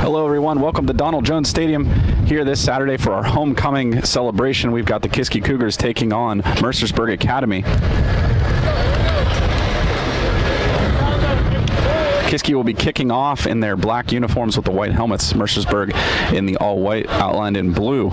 Hello everyone, welcome to Donald Jones Stadium here this Saturday for our homecoming celebration. We've got the Kiski Cougars taking on Mercersburg Academy. Kiski will be kicking off in their black uniforms with the white helmets, Mercersburg in the all-white outlined in blue.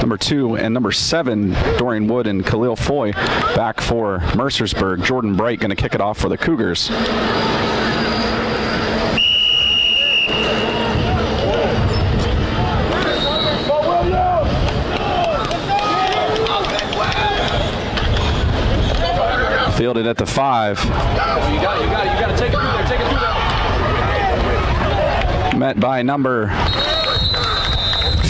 Number 2 and number 7, Dorian Wood and Khalil Foy back for Mercersburg. Jordan Bright going to kick it off for the Cougars. Fielded at the 5. You got to take it through there. Take it through there. Met by number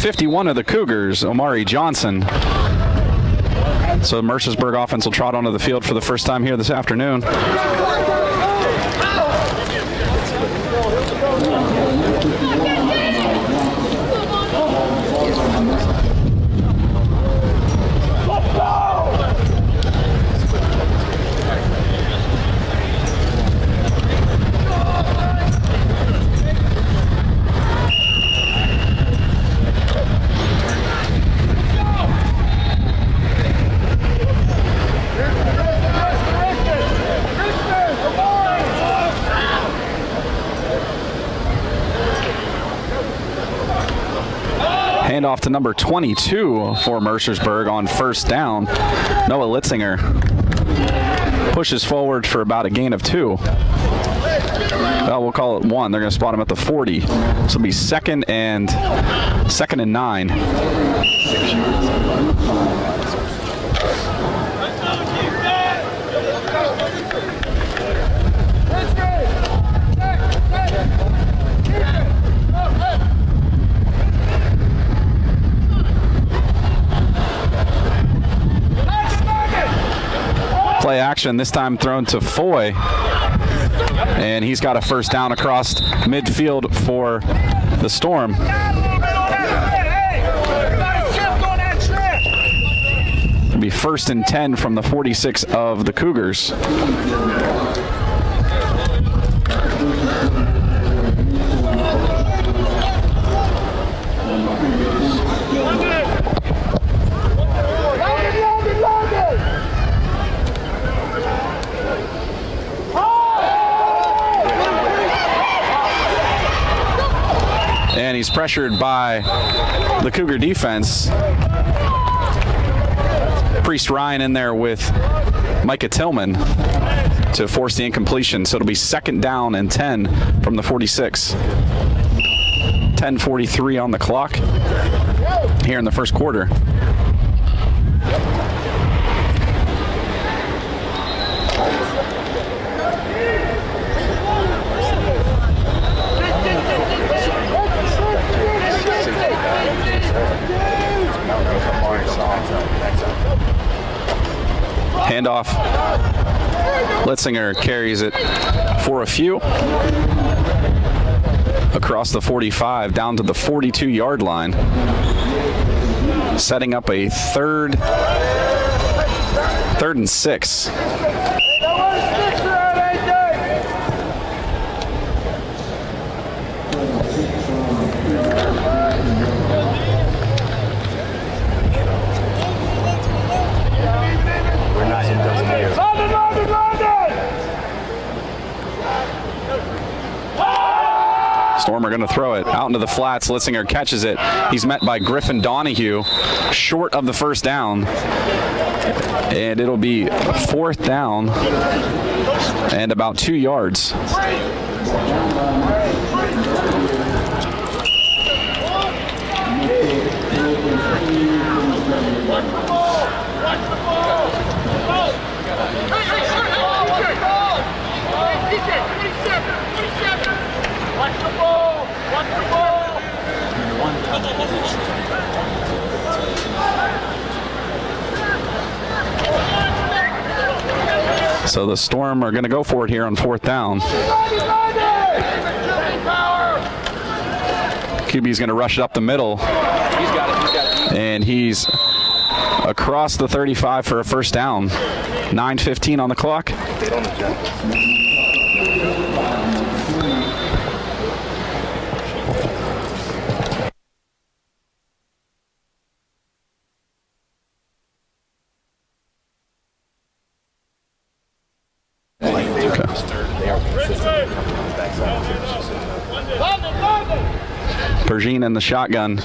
51 of the Cougars, Omari Johnson. So Mercersburg offense will trot onto the field for the first time here this afternoon. Off to number 22 for Mercersburg on first down. Noah Litzinger pushes forward for about a gain of 2. Well, we'll call it 1. They're going to spot him at the 40. This will be second and 9. Play action, this time thrown to Foy, and he's got a first down across midfield for the Storm. It'll be first and 10 from the 46 of the Cougars. And he's pressured by the Cougar defense. Priest Ryan in there with Micah Tillman to force the incompletion. So it'll be second down and 10 from the 46. 10:43 on the clock here in the first quarter. Handoff. Litzinger carries it for a few. Across the 45 down to the 42-yard line. Setting up a third and 6. Storm are going to throw it out into the flats. Litzinger catches it. He's met by Griffin Donahue, short of the first down. And it'll be fourth down and about 2 yards. So the Storm are going to go for it here on 4th down. QB's going to rush it up the middle. And he's across the 35 for a first down. 9:15 on the clock. Pergine in the shotgun.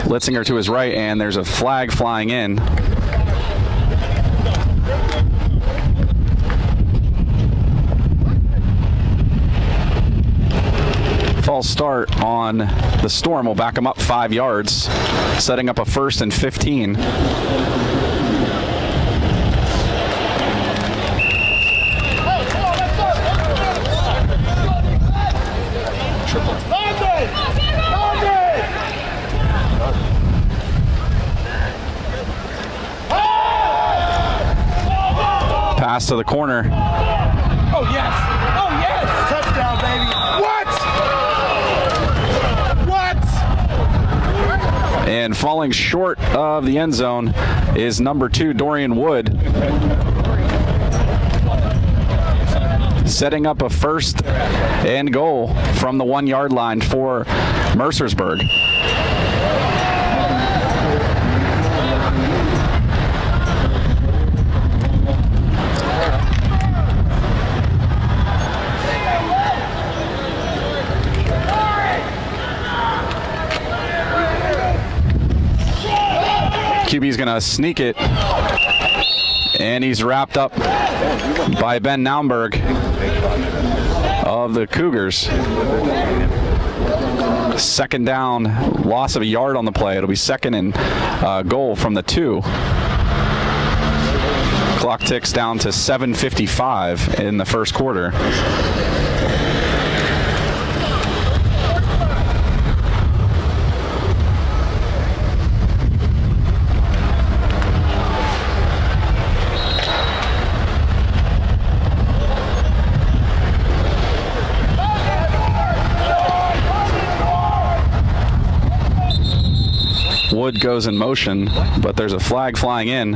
Litzinger to his right, and there's a flag flying in. False start on the Storm will back him up 5 yards, setting up a 1st and 15. Pass to the corner. Oh, yes. Oh, yes. Touchdown, baby. What? And falling short of the end zone is number 2, Dorian Wood. Setting up a 1st and goal from the 1-yard line for Mercersburg. QB's going to sneak it, and he's wrapped up by Ben Naumberg of the Cougars. 2nd down, loss of a yard on the play. It'll be 2nd and goal from the 2. Clock ticks down to 7:55 in the first quarter. Wood goes in motion, but there's a flag flying in.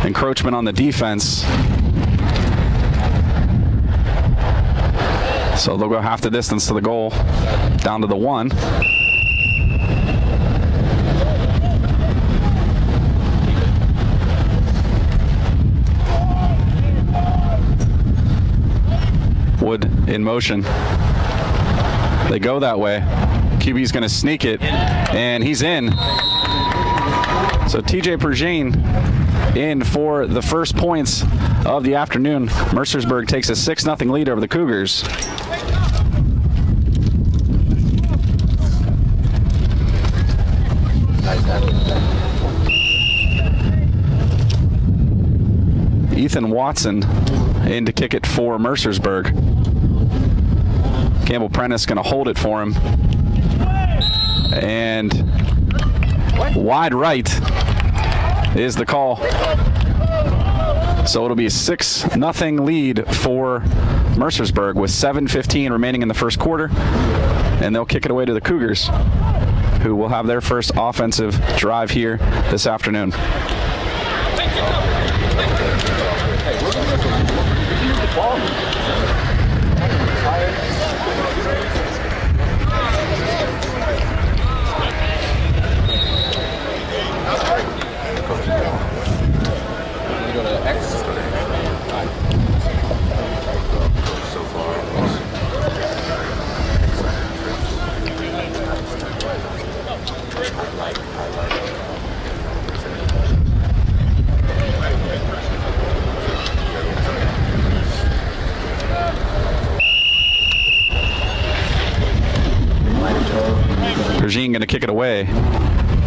Encroachment on the defense. So they'll go half the distance to the goal, down to the 1. Wood in motion. They go that way. QB's going to sneak it, and he's in. So TJ Pergine in for the first points of the afternoon. Mercersburg takes a 6-0 lead over the Cougars. Ethan Watson in to kick it for Mercersburg. Campbell Prentice going to hold it for him. And wide right is the call. So it'll be a 6-0 lead for Mercersburg with 7:15 remaining in the first quarter. And they'll kick it away to the Cougars, who will have their first offensive drive here this afternoon. Pergine going to kick it away.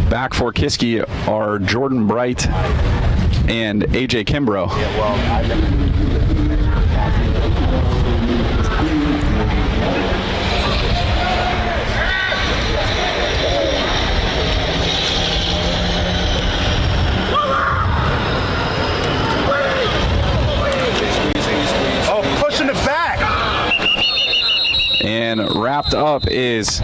Back for Kiski are Jordan Bright and AJ Kimbrough. wrapped up is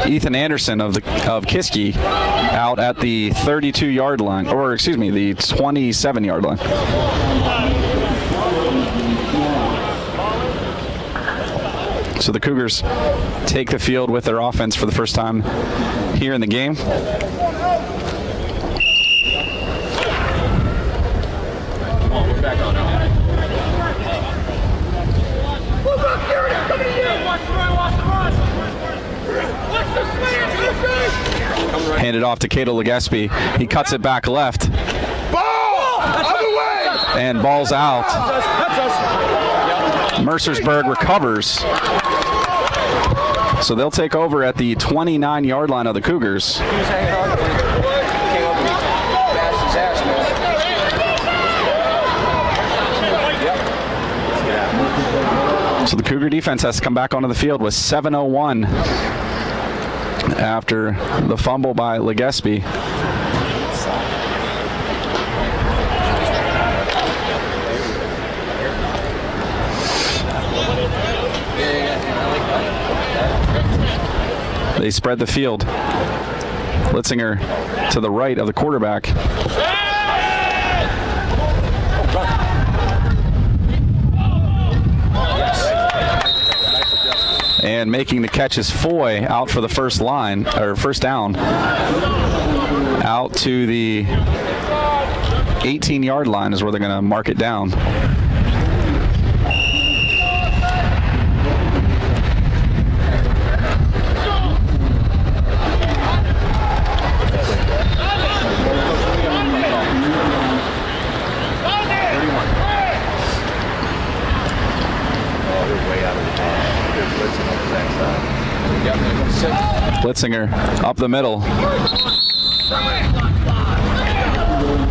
Ethan Anderson of Kiski out at the 32-yard line, or excuse me, the 27-yard line. So the Cougars take the field with their offense for the first time here in the game. Handed off to Cato Legaspi. He cuts it back left. Ball! Other way! And ball's out. Mercersburg recovers. So they'll take over at the 29-yard line of the Cougars. So the Cougar defense has to come back onto the field with 7:01 after the fumble by Legaspi. They spread the field. Litzinger to the right of the quarterback. And making the catch is Foy out for the first down. Out to the 18-yard line is where they're going to mark it down. Litzinger up the middle.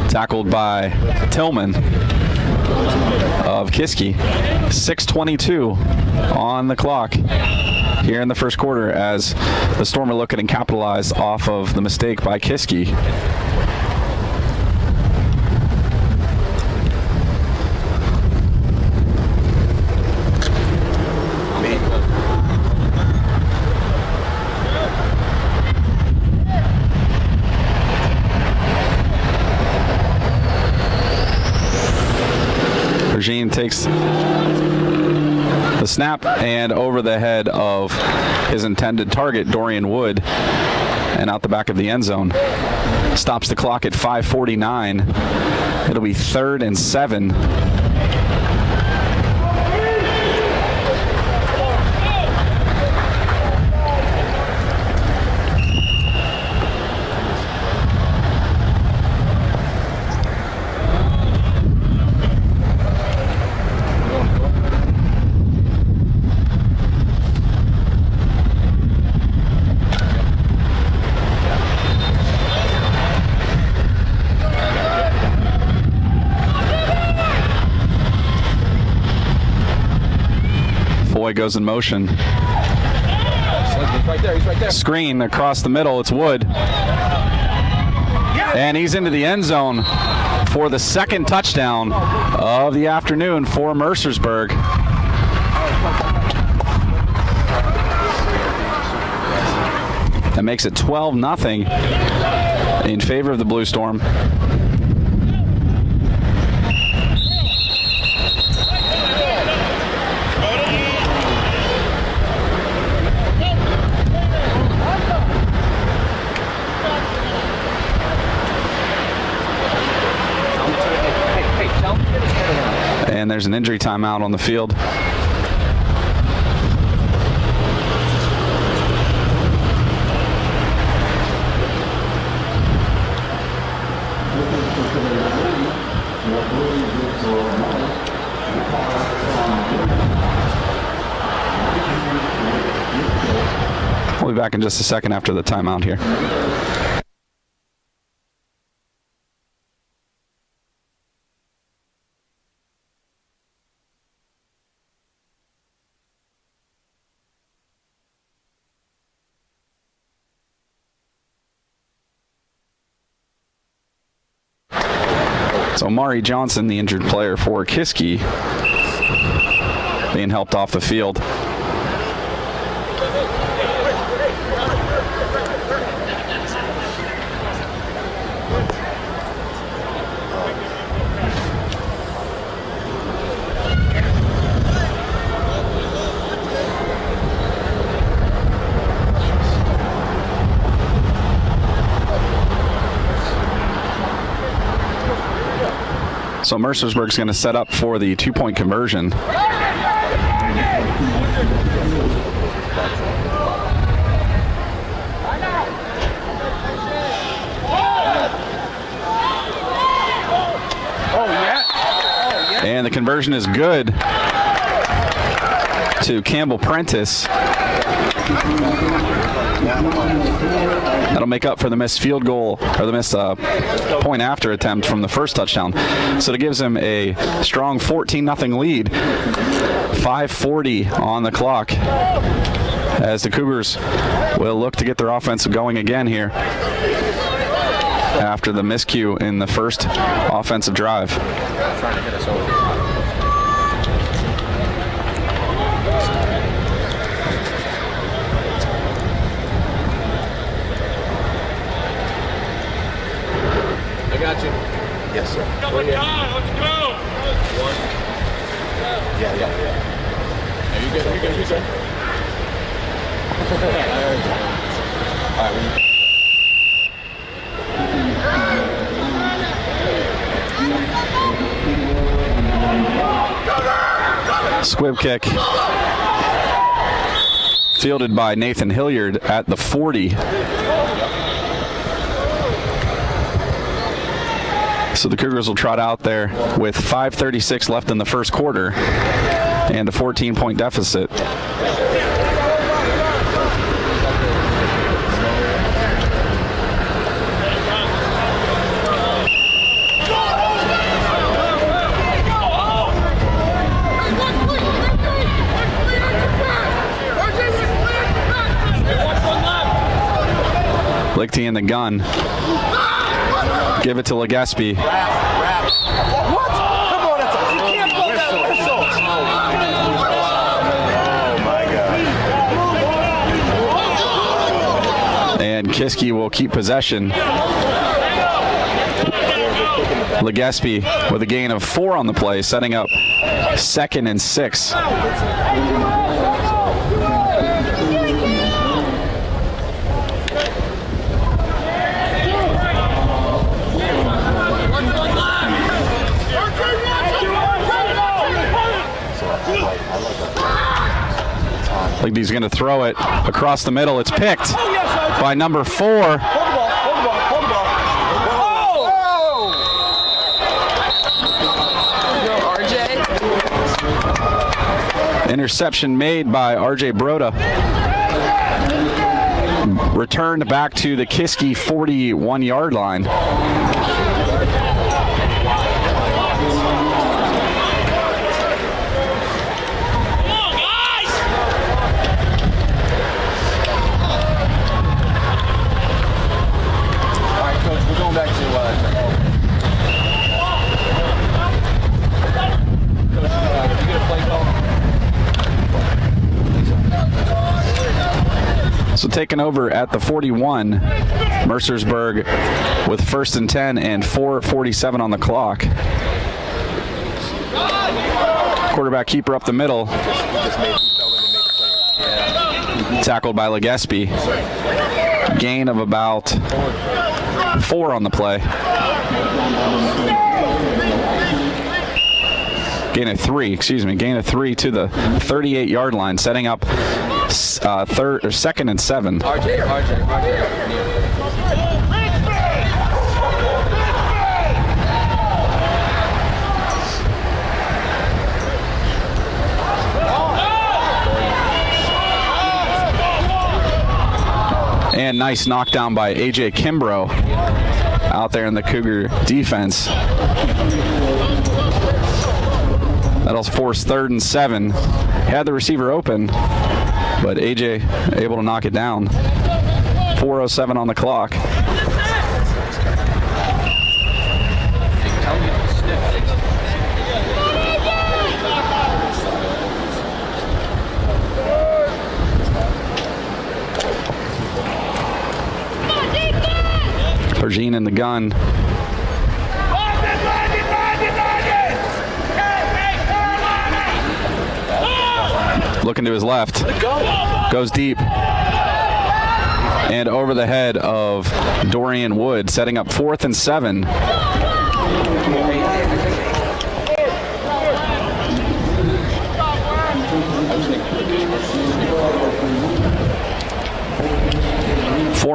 Tackled by Tillman of Kiski. 6:22 on the clock here in the first quarter as the Storm are looking and capitalize off of the mistake by Kiski. Regine takes the snap and over the head of his intended target, Dorian Wood, and out the back of the end zone. Stops the clock at 5:49. It'll be 3rd and 7. Goes in motion. He's right there. Screen across the middle. It's Wood. And he's into the end zone for the second touchdown of the afternoon for Mercersburg. That makes it 12-0 in favor of the Blue Storm. And there's an injury timeout on the field. We'll be back in just a second after the timeout here. So Mari Johnson, the injured player for Kiski, being helped off the field. So Mercersburg's going to set up for the 2-point conversion. And the conversion is good to Campbell Prentice. That'll make up for the missed field goal, or the missed point after attempt from the first touchdown. So it gives him a strong 14-0 lead. 5:40 on the clock as the Cougars will look to get their offense going again here after the miscue in the first offensive drive. Trying to hit us over. I got you. Yes, sir. Let's go. One. Yeah. Are you good? You good? All right. Squib kick fielded by Nathan Hilliard at the 40. So the Cougars will trot out there with 5:36 left in the first quarter and a 14-point deficit. Lichty in the gun. Give it to Legaspi. What? Come on, you can't blow that whistle. Oh, my God. And Kiski will keep possession. Legaspi with a gain of 4 on the play, setting up 2nd and 6. He's going to throw it across the middle. It's picked by number 4. Interception made by RJ Broda. Returned back to the Kiski 41-yard line. So taking over at the 41, Mercersburg with 1st and 10 and 4:47 on the clock. Quarterback keeper up the middle. Tackled by Legaspi. Gain of about 4 on the play. Gain of 3 to the 38-yard line, setting up 2nd and 7. And nice knockdown by A.J. Kimbrough out there in the Cougar defense. That'll force 3rd and 7. Had the receiver open, but A.J. able to knock it down. 4:07 on the clock. Pergine in the gun. Looking to his left. Goes deep. And over the head of Dorian Wood, setting up 4th and 7.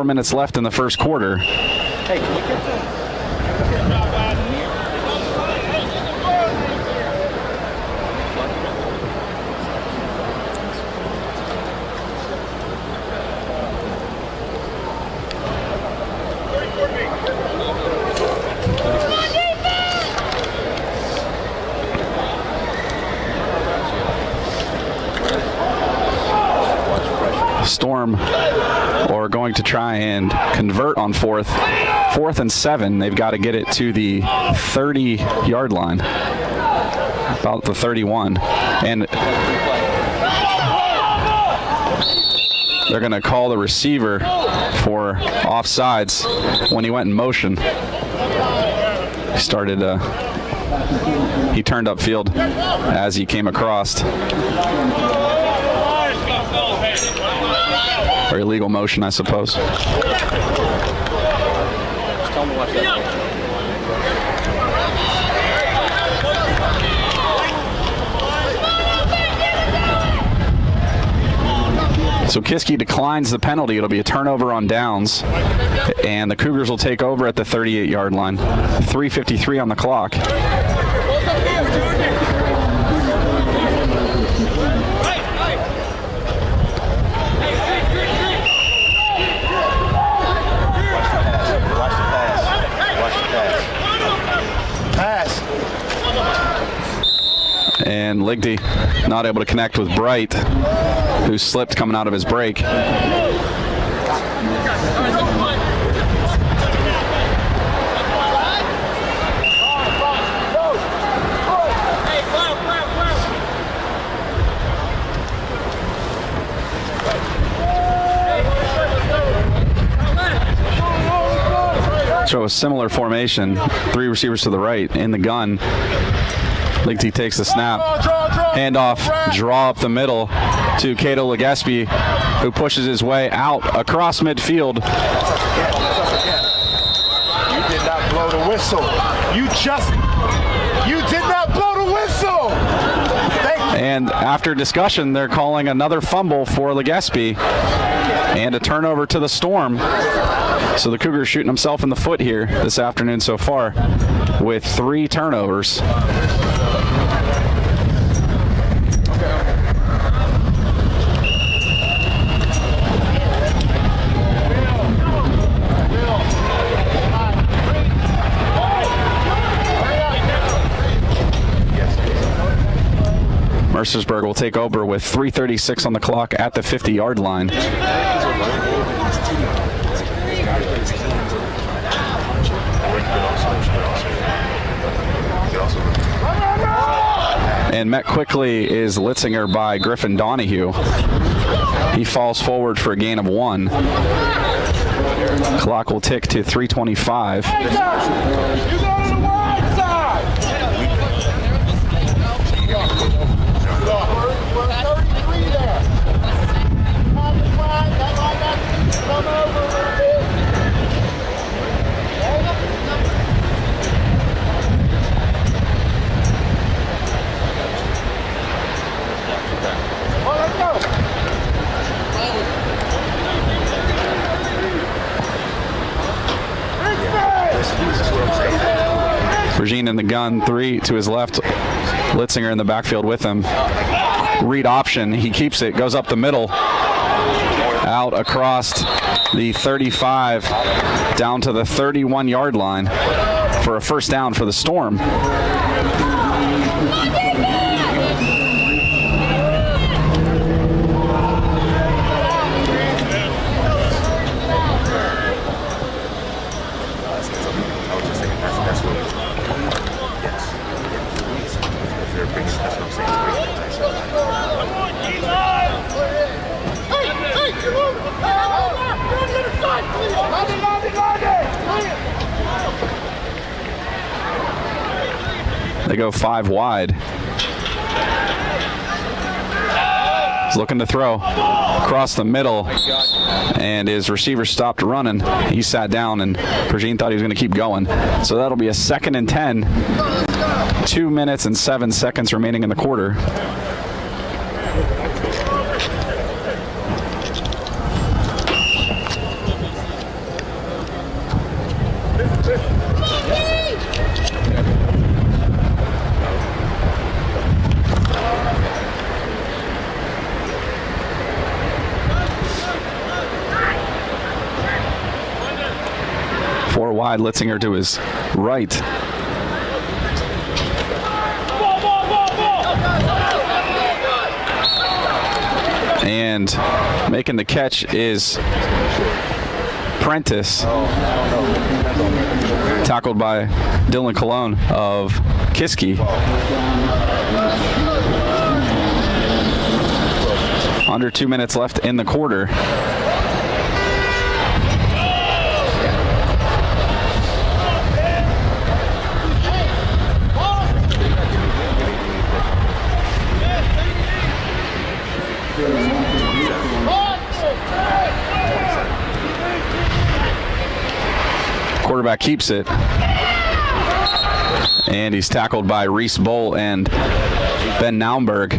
4 minutes left in the first quarter. Hey, can you get the... Storm are going to try and convert on fourth and 7. They've got to get it to the 30-yard line, about the 31, and they're going to call the receiver for offsides when he went in motion. He turned upfield as he came across. Or illegal motion, I suppose. So Kiski declines the penalty. It'll be a turnover on downs, and the Cougars will take over at the 38-yard line. 3:53 on the clock. And Ligdy not able to connect with Bright, who slipped coming out of his break. So a similar formation, 3 receivers to the right in the gun. Ligty takes the snap, handoff, draw up the middle to Cato Legaspi, who pushes his way out across midfield. You did not blow the whistle. You did not blow the whistle. And after discussion, they're calling another fumble for Legaspi and a turnover to the Storm. So the Cougars shooting himself in the foot here this afternoon so far with 3 turnovers. Mercersburg will take over with 3:36 on the clock at the 50-yard line. And met quickly is Litzinger by Griffin Donahue. He falls forward for a gain of 1. Clock will tick to 3:25. Regine in the gun, 3 to his left. Litzinger in the backfield with him. Read option, he keeps it, goes up the middle. Out across the 35, down to the 31-yard line for a first down for the Storm. They go 5 wide. He's looking to throw across the middle, and his receiver stopped running. He sat down, and Regine thought he was going to keep going. So that'll be a 2nd and 10. 2 minutes and 7 seconds remaining in the quarter. side, Litzinger to his right. And making the catch is Prentice, tackled by Dylan Cologne of Kiski. Under 2 minutes left in the quarter. Quarterback keeps it, and he's tackled by Reese Boll and Ben Naumberg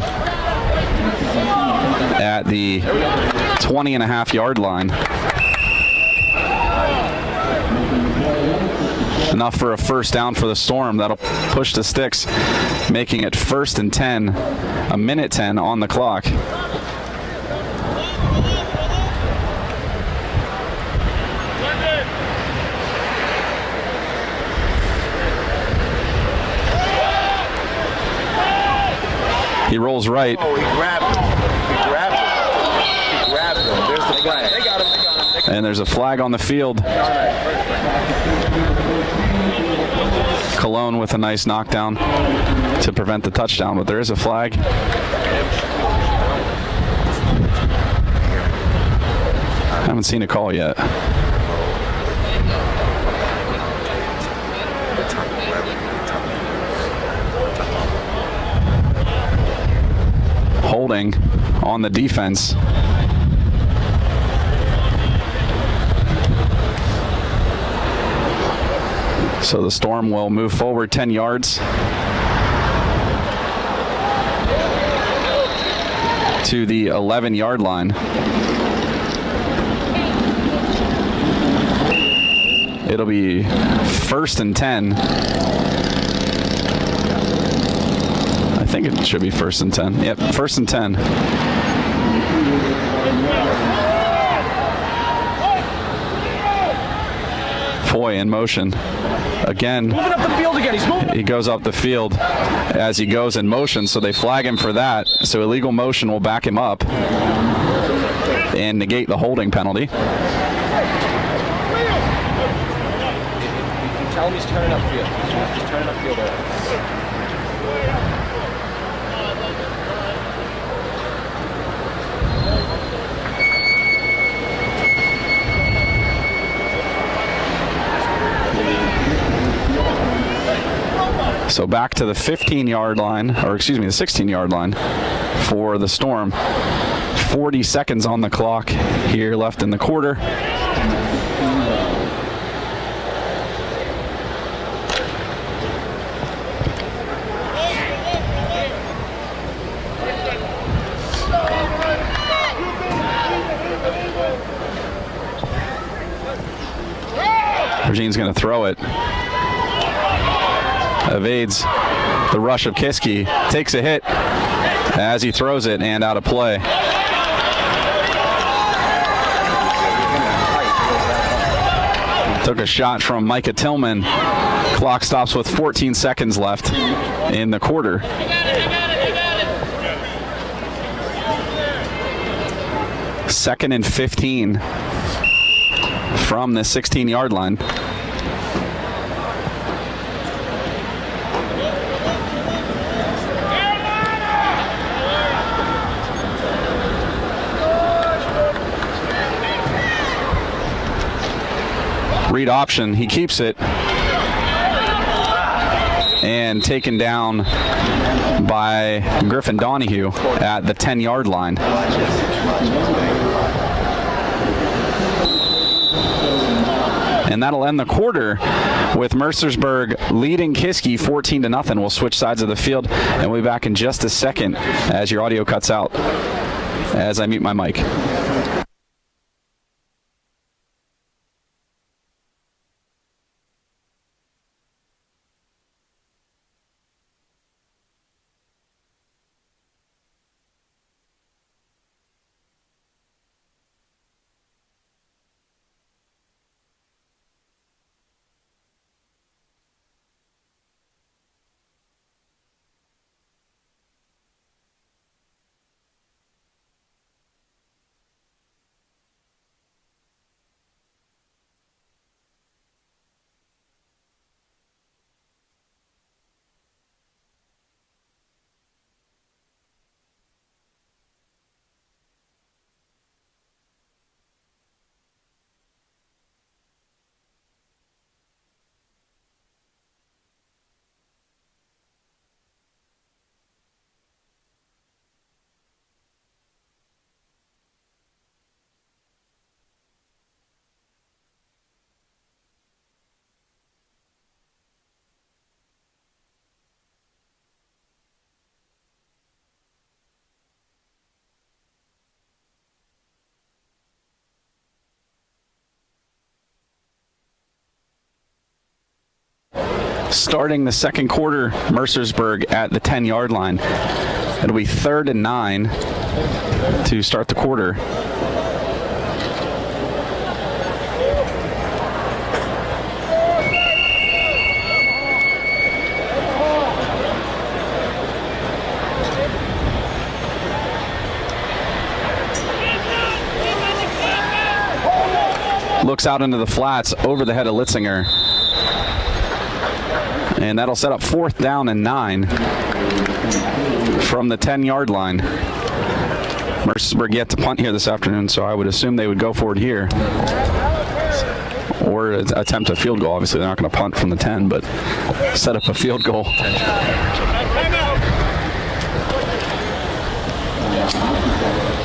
at the 20.5-yard line. Enough for a first down for the Storm. That'll push the Sticks, making it 1st and 10, a minute 10 on the clock. He rolls right. Oh, he grabbed him. He grabbed him. He grabbed him. There's the flag. They got him. And there's a flag on the field. Cologne with a nice knockdown to prevent the touchdown, but there is a flag. I haven't seen a call yet. Holding on the defense. So the Storm will move forward 10 yards to the 11-yard line. It'll be 1st and 10. I think it should be 1st and 10. Yep, 1st and 10. Foy in motion. Again, Moving up the field again. He's moving. he goes up the field as he goes in motion, so they flag him for that. So illegal motion will back him up and negate the holding penalty. Tell him he's turning upfield. He's turning upfield there. So back to the 15-yard line, or excuse me, the 16-yard line for the Storm. 40 seconds on the clock here left in the quarter. Regine's going to throw it. Evades the rush of Kiski, takes a hit as he throws it, and out of play. Took a shot from Micah Tillman. Clock stops with 14 seconds left in the quarter. Second and 15 from the 16-yard line. Read option, he keeps it, and taken down by Griffin Donahue at the 10-yard line. And that'll end the quarter with Mercersburg leading Kiski 14-0. We'll switch sides of the field, and we'll be back in just a second as your audio cuts out as I mute my mic. Starting the second quarter, Mercersburg at the 10-yard line. It'll be 3rd and 9 to start the quarter. Looks out into the flats over the head of Litzinger. And that'll set up 4th down and 9 from the 10-yard line. Mercersburg yet to punt here this afternoon, so I would assume they would go for it here. Or attempt a field goal. Obviously, they're not going to punt from the 10, but set up a field goal.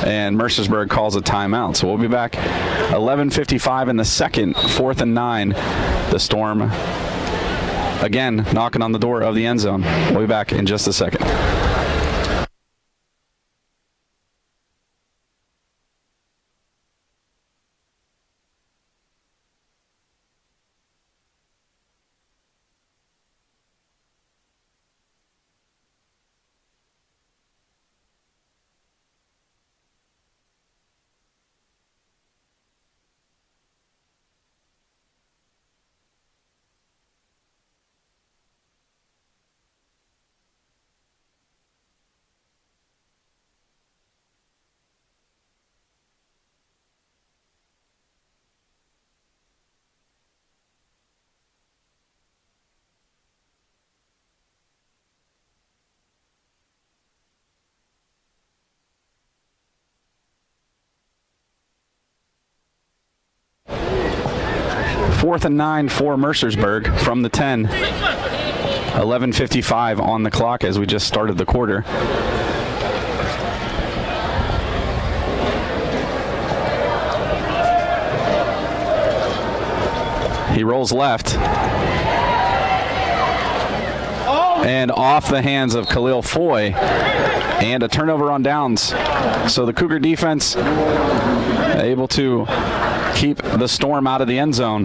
And Mercersburg calls a timeout. So we'll be back 11:55 in the second, 4th and 9. The Storm again knocking on the door of the end zone. We'll be back in just a second. Fourth and 9 for Mercersburg from the 10. 11:55 on the clock as we just started the quarter. He rolls left. And off the hands of Khalil Foy. And a turnover on downs. So the Cougar defense able to keep the Storm out of the end zone.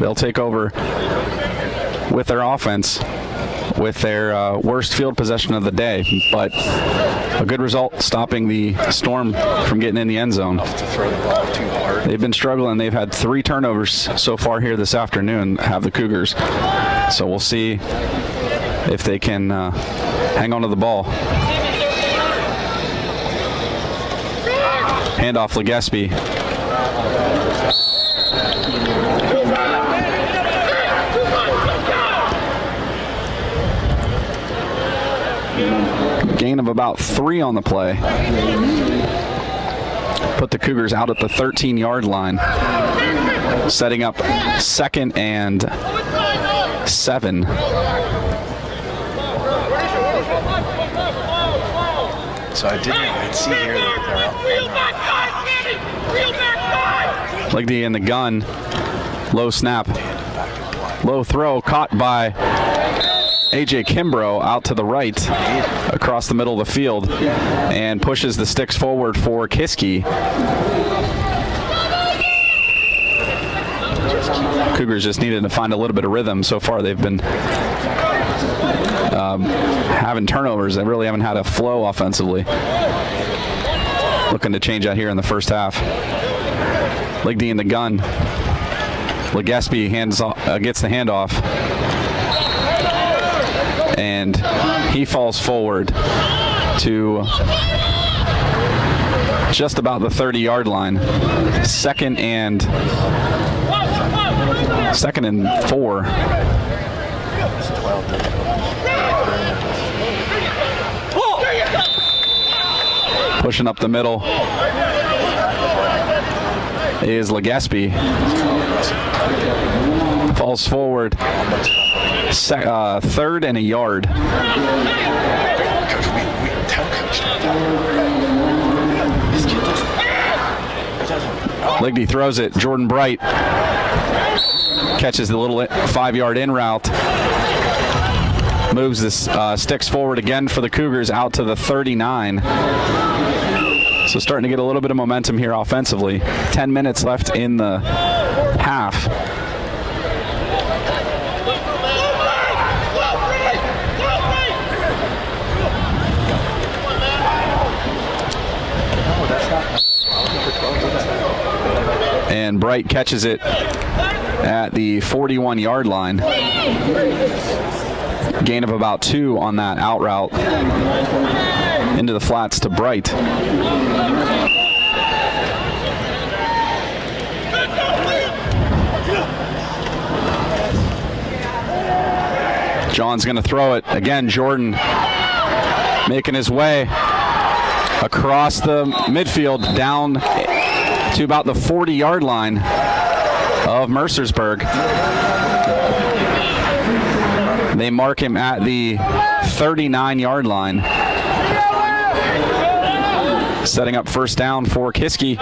They'll take over with their offense, with their worst field possession of the day, but a good result stopping the Storm from getting in the end zone. They've been struggling. They've had 3 turnovers so far here this afternoon, have the Cougars. So we'll see if they can hang on to the ball. Handoff Legespi. Gain of about 3 on the play. Put the Cougars out at the 13-yard line. Setting up 2nd and 7. So I didn't see here that they're Ligdy in the gun. Low snap. Low throw caught by A.J. Kimbrough out to the right across the middle of the field and pushes the sticks forward for Kiski. Cougars just needed to find a little bit of rhythm. So far they've been having turnovers. They really haven't had a flow offensively. Looking to change that here in the first half. Ligdy in the gun. Legespi gets the handoff. And he falls forward to just about the 30-yard line. 2nd and 4. Pushing up the middle is Legespi. Falls forward. 3rd and a yard. Ligdy throws it. Jordan Bright catches the little 5-yard in route. Moves the sticks forward again for the Cougars out to the 39. So starting to get a little bit of momentum here offensively. 10 minutes left in the half. And Bright catches it at the 41-yard line. Gain of about 2 on that out route into the flats to Bright. John's going to throw it. Again, Jordan making his way across the midfield down to about the 40-yard line of Mercersburg. They mark him at the 39-yard line. Setting up first down for Kiski.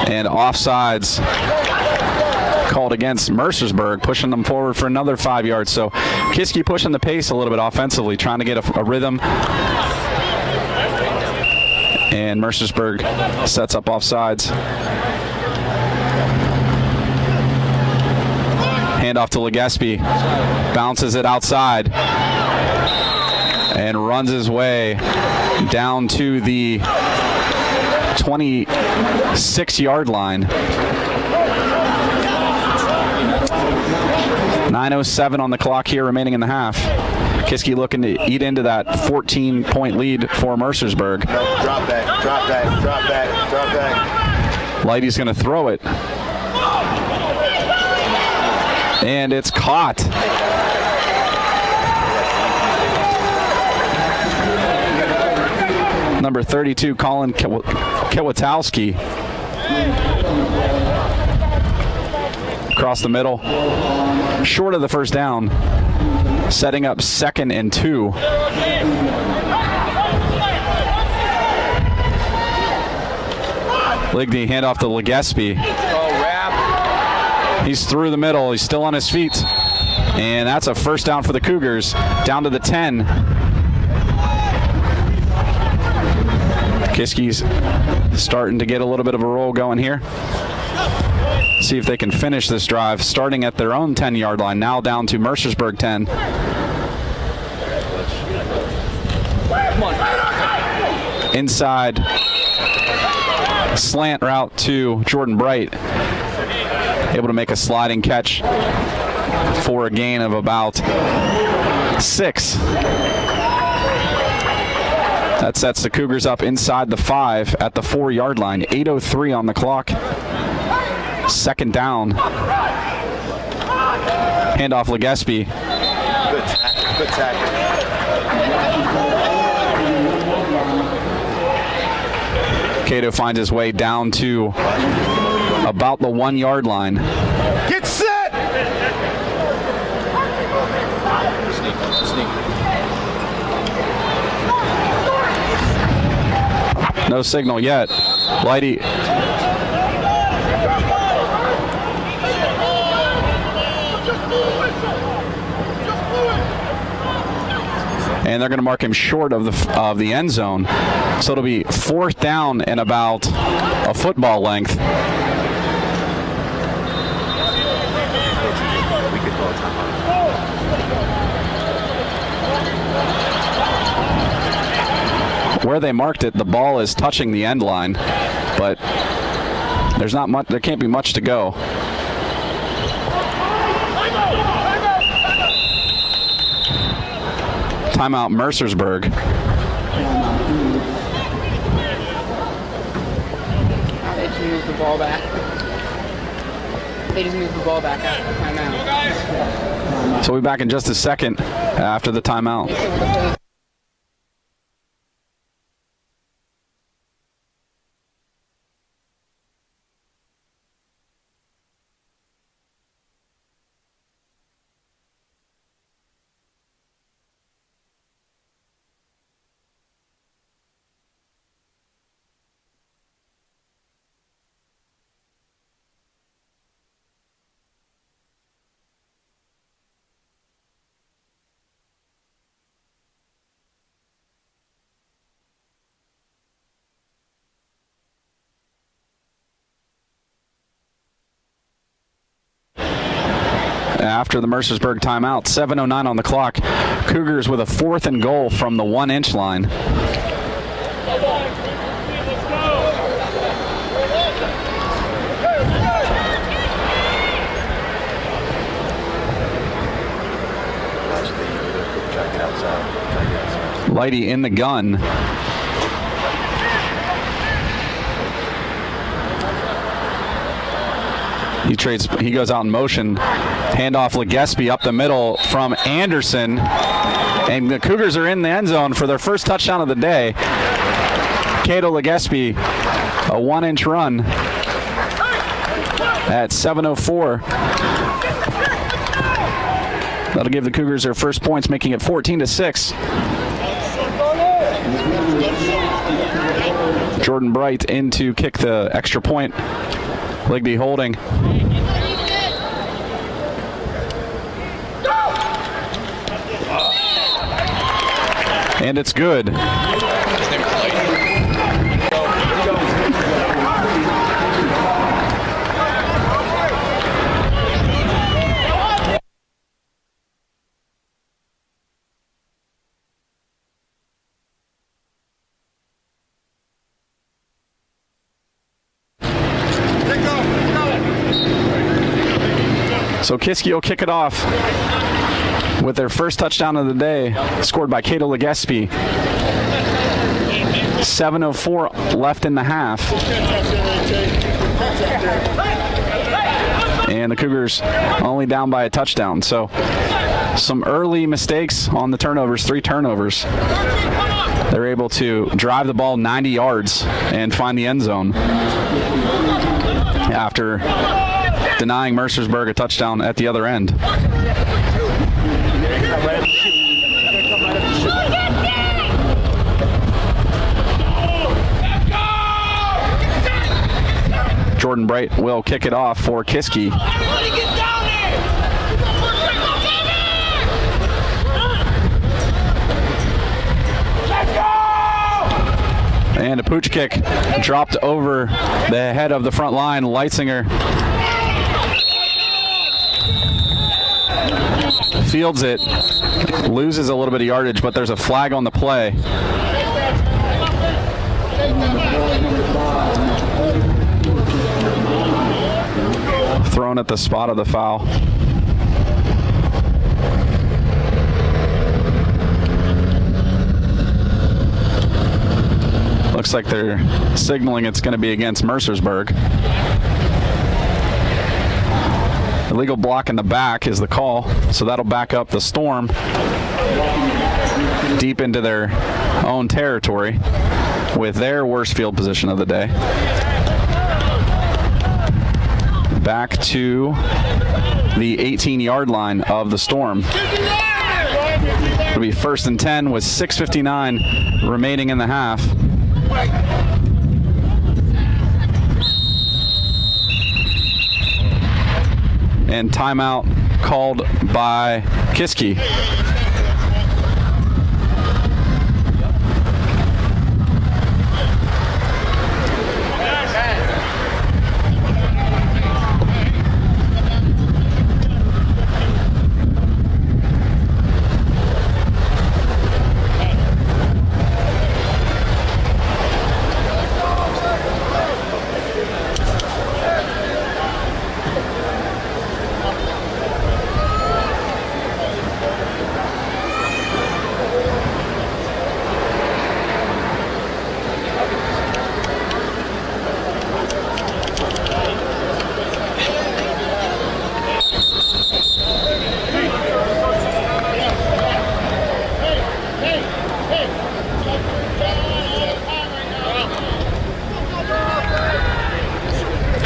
And offsides called against Mercersburg, pushing them forward for another 5 yards. So Kiski pushing the pace a little bit offensively, trying to get a rhythm. And Mercersburg sets up offsides. Handoff to Legaspi. Bounces it outside. And runs his way down to the 26-yard line. 9:07 on the clock here remaining in the half. Kiski looking to eat into that 14-point lead for Mercersburg. Drop back, drop back, drop back, drop back. Lighty's going to throw it. And it's caught. Number 32, Colin Kwiatkowski. Across the middle. Short of the first down. Setting up 2nd and 2. Ligney handoff to Legaspi. He's through the middle. He's still on his feet. And that's a first down for the Cougars. Down to the 10. Kiski's starting to get a little bit of a roll going here. See if they can finish this drive, starting at their own 10-yard line, now down to Mercersburg 10. Inside, slant route to Jordan Bright. Able to make a sliding catch for a gain of about 6. That sets the Cougars up inside the 5 at the 4-yard line. 8:03 on the clock. Second down. Handoff Legaspi. Good tackle, good tackle. Cato finds his way down to about the 1-yard line. Get set! No signal yet. Lighty. And they're going to mark him short of the end zone. So it'll be 4th down and about a football length. Where they marked it, the ball is touching the end line, but there's not much. There can't be much to go. Timeout, Mercersburg. They just moved the ball back. They just moved the ball back after the timeout. So we'll be back in just a second after the timeout. after the Mercersburg timeout. 7:09 on the clock. Cougars with a 4th and goal from the 1-inch line. Lighty in the gun. He goes out in motion. Handoff Legespi up the middle from Anderson. And the Cougars are in the end zone for their first touchdown of the day. Cato Legespi, a 1-inch run at 7:04. That'll give the Cougars their first points, making it 14-6. Jordan Bright in to kick the extra point. Ligby holding. And it's good. So Kiski will kick it off with their first touchdown of the day, scored by Cato Legespi. 7:04 left in the half. And the Cougars only down by a touchdown. So some early mistakes on the turnovers, 3 turnovers. They're able to drive the ball 90 yards and find the end zone after denying Mercersburg a touchdown at the other end. Jordan Bright will kick it off for Kiski. And a pooch kick dropped over the head of the front line. Leitzinger fields it, loses a little bit of yardage, but there's a flag on the play. Thrown at the spot of the foul. Looks like they're signaling it's going to be against Mercersburg. Illegal block in the back is the call, so that'll back up the Storm deep into their own territory with their worst field position of the day. Back to the 18-yard line of the Storm. It'll be 1st and 10 with 6:59 remaining in the half. And timeout called by Kiski.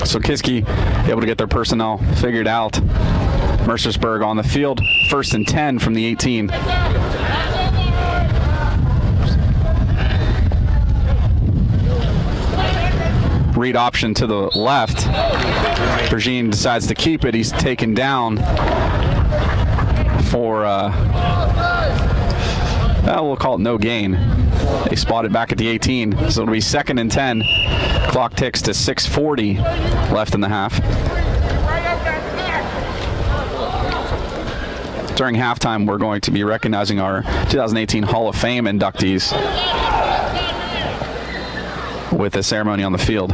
So Kiski able to get their personnel figured out. Mercersburg on the field, 1st and 10 from the 18. Read option to the left. Bergine decides to keep it. He's taken down for, we'll call it no gain. They spot it back at the 18, so it'll be 2nd and 10. Clock ticks to 6:40 left in the half. During halftime, we're going to be recognizing our 2018 Hall of Fame inductees with a ceremony on the field.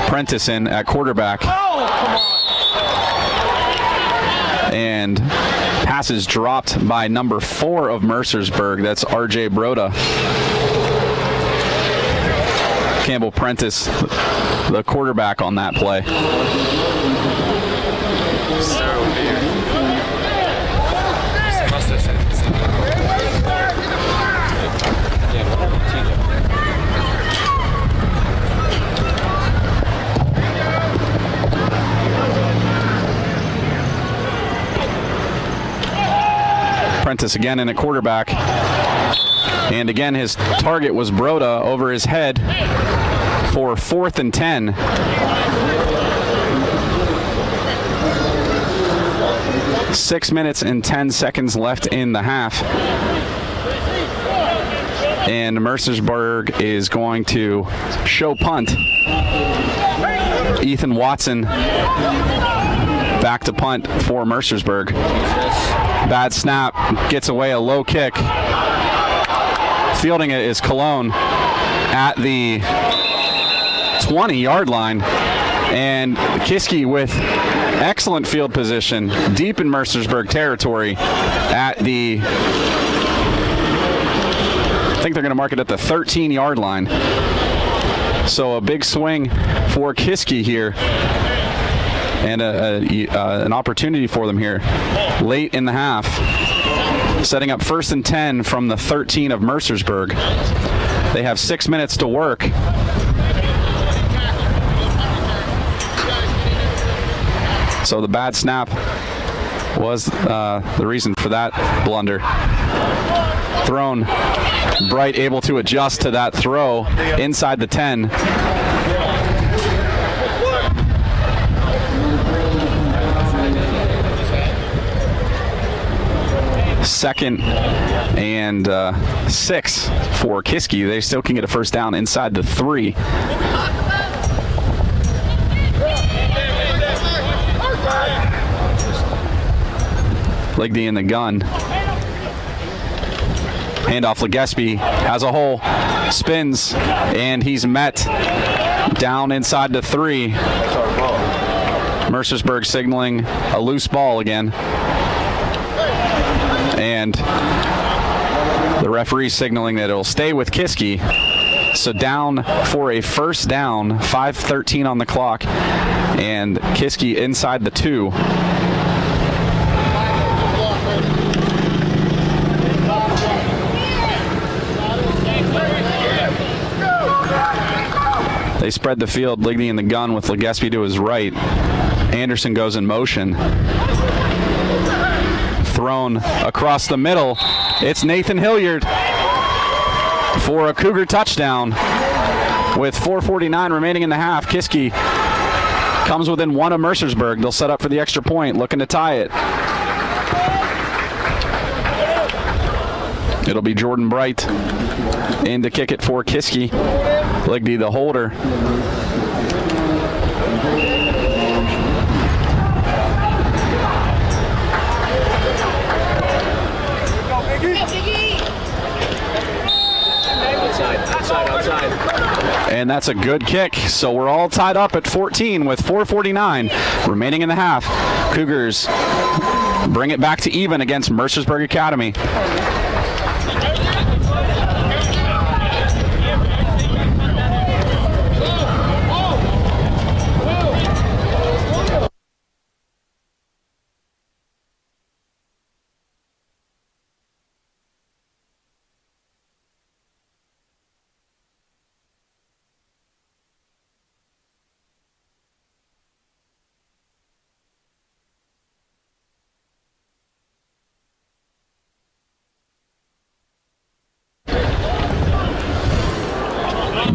Prentice in at quarterback. And passes dropped by number 4 of Mercersburg. That's R.J. Broda. Campbell Prentice, the quarterback on that play. Prentice again in at quarterback. And again, his target was Broda over his head for 4th and 10. Six minutes and 10 seconds left in the half. And Mercersburg is going to show punt. Ethan Watson back to punt for Mercersburg. Bad snap, gets away a low kick. Fielding it is Cologne at the 20-yard line. And Kiski with excellent field position deep in Mercersburg territory at the, I think they're going to mark it at the 13-yard line. So a big swing for Kiski here. And an opportunity for them here late in the half. Setting up 1st and 10 from the 13 of Mercersburg. They have 6 minutes to work. So the bad snap was the reason for that blunder. Thrown. Bright able to adjust to that throw inside the 10. Second and 6 for Kiski. They still can get a first down inside the 3. Ligby in the gun. Handoff Legespi has a hole, spins, and he's met down inside the 3. Mercersburg signaling a loose ball again. And the referee signaling that it'll stay with Kiski. So down for a first down, 5:13 on the clock, and Kiski inside the 2. They spread the field, Ligby in the gun with Legespi to his right. Anderson goes in motion. Thrown across the middle. It's Nathan Hilliard for a Cougar touchdown. With 4:49 remaining in the half, Kiski comes within 1 of Mercersburg. They'll set up for the extra point, looking to tie it. It'll be Jordan Bright in to kick it for Kiski. Ligby the holder. Outside. And that's a good kick. So we're all tied up at 14 with 4:49 remaining in the half. Cougars bring it back to even against Mercersburg Academy.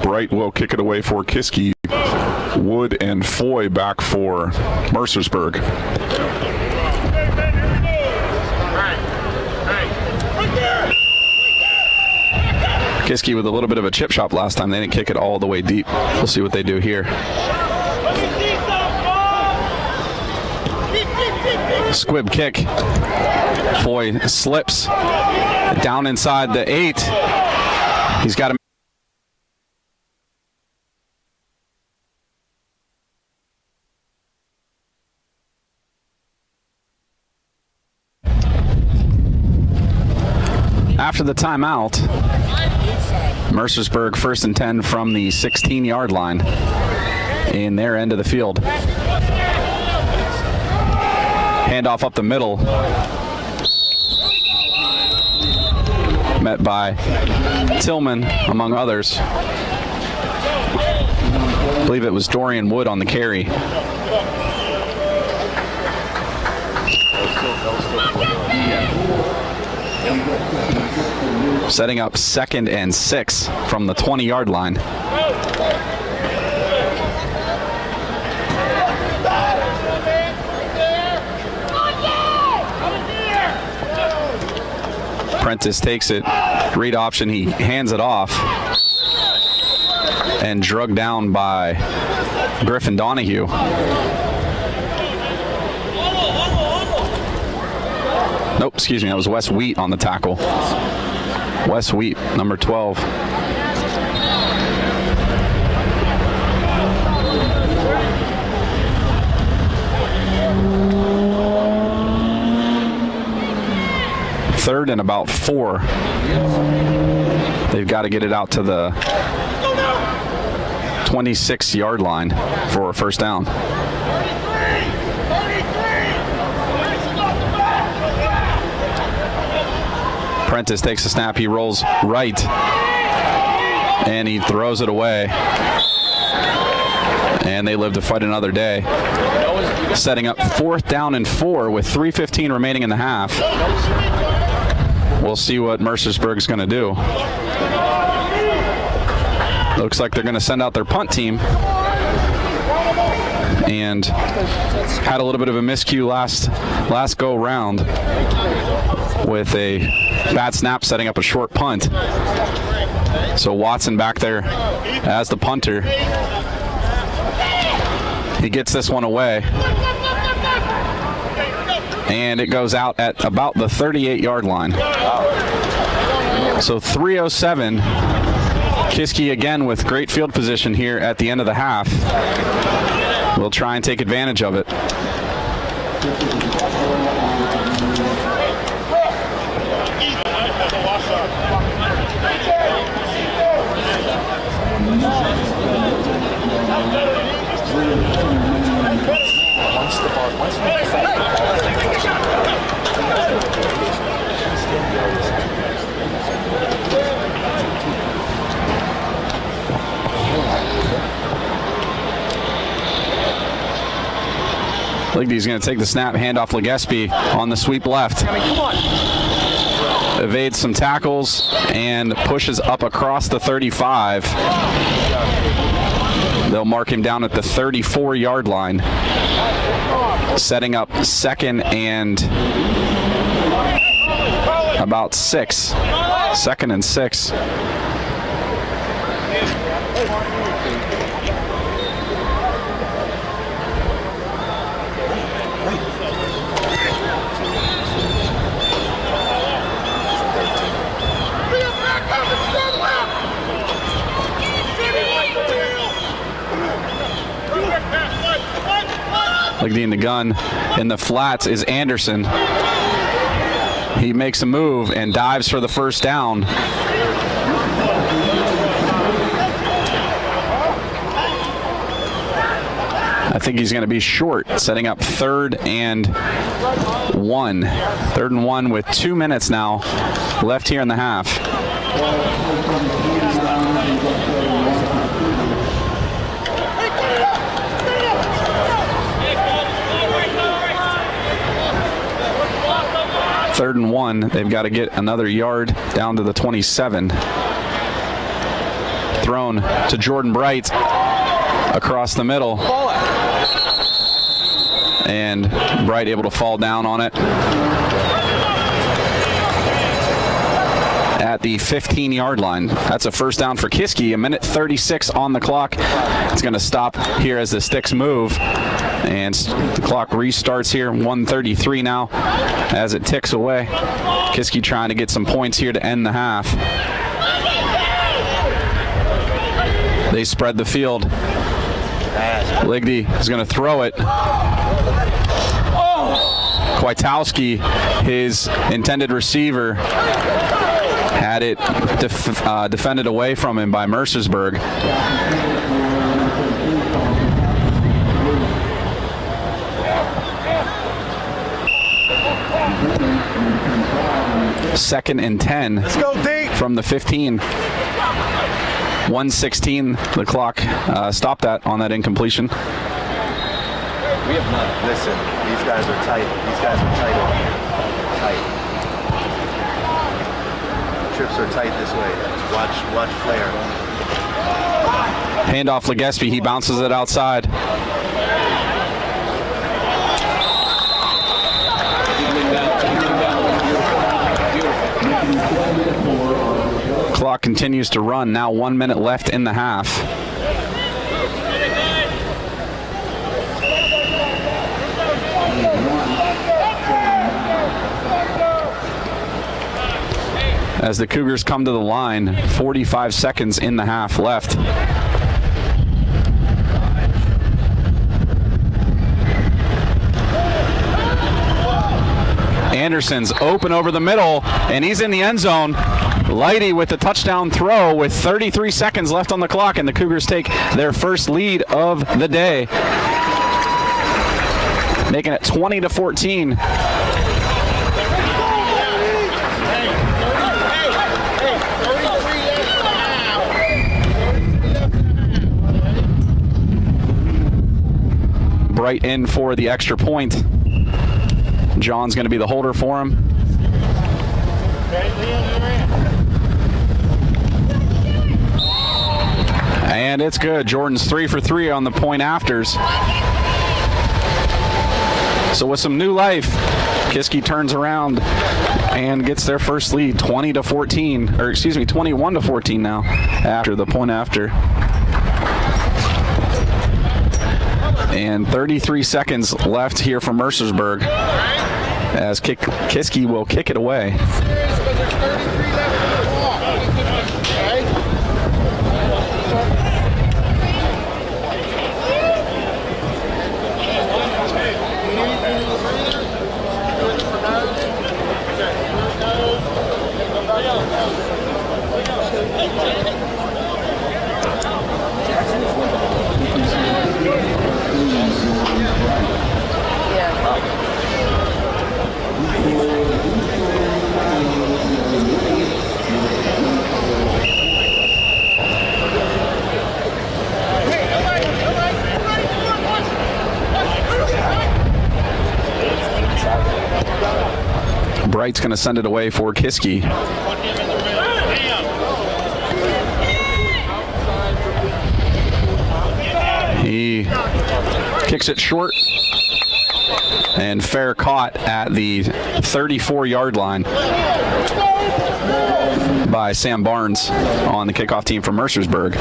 Bright will kick it away for Kiski. Wood and Foy back for Mercersburg. Kiski with a little bit of a chip shot last time. They didn't kick it all the way deep. We'll see what they do here. Squib kick. Foy slips down inside the 8. He's got him. After the timeout, Mercersburg 1st and 10 from the 16-yard line in their end of the field. Handoff up the middle. Met by Tillman, among others. I believe it was Dorian Wood on the carry. Setting up 2nd and 6 from the 20-yard line. Prentice takes it, read option, he hands it off, and drugged down by Griffin Donahue. Nope, excuse me, that was Wes Wheat on the tackle. Wes Wheat, number 12. Third and about 4. They've got to get it out to the 26-yard line for a first down. Prentice takes a snap, he rolls right, and he throws it away. And they live to fight another day. Setting up 4th down and 4 with 3:15 remaining in the half. We'll see what Mercersburg's going to do. Looks like they're going to send out their punt team. And had a little bit of a miscue last go round with a bad snap setting up a short punt. So Watson back there as the punter. He gets this one away. And it goes out at about the 38-yard line. So 3:07. Kiski again with great field position here at the end of the half. We'll try and take advantage of it. Ligdy's going to take the snap, hand off Legespi on the sweep left. Evades some tackles and pushes up across the 35. They'll mark him down at the 34-yard line. Setting up 2nd and about 6. 2nd and 6. Ligdy in the gun. In the flats is Anderson. He makes a move and dives for the first down. I think he's going to be short, setting up 3rd and 1. 3rd and 1 with 2 minutes now left here in the half. Third and 1. They've got to get another yard down to the 27. Thrown to Jordan Bright across the middle. And Bright able to fall down on it. at the 15-yard line. That's a first down for Kiski. 1:36 on the clock. It's going to stop here as the sticks move. And the clock restarts here. 1:33 now as it ticks away. Kiski trying to get some points here to end the half. They spread the field. Ligdy is going to throw it. Kwiatkowski, his intended receiver, had it defended away from him by Mercersburg. Second and 10. Let's go deep. From the 15. 1:16 the clock. Stopped that on that incompletion. We have none. Listen, these guys are tight. These guys are tight. Tight. Trips are tight this way. Watch Flair. Handoff Legeski. He bounces it outside. Clock continues to run. Now 1 minute left in the half. As the Cougars come to the line, 45 seconds in the half left. Anderson's open over the middle, and he's in the end zone. Lighty with the touchdown throw with 33 seconds left on the clock, and the Cougars take their first lead of the day, making it 20-14. Bright in for the extra point. John's going to be the holder for him. And it's good. Jordan's 3 for 3 on the point afters. So with some new life, Kiski turns around and gets their first lead, 20-14, or excuse me, 21-14 now after the point after. And 33 seconds left here for Mercersburg as Kiski will kick it away. Bright's going to send it away for Kiski. He kicks it short and fair caught at the 34-yard line by Sam Barnes on the kickoff team from Mercersburg.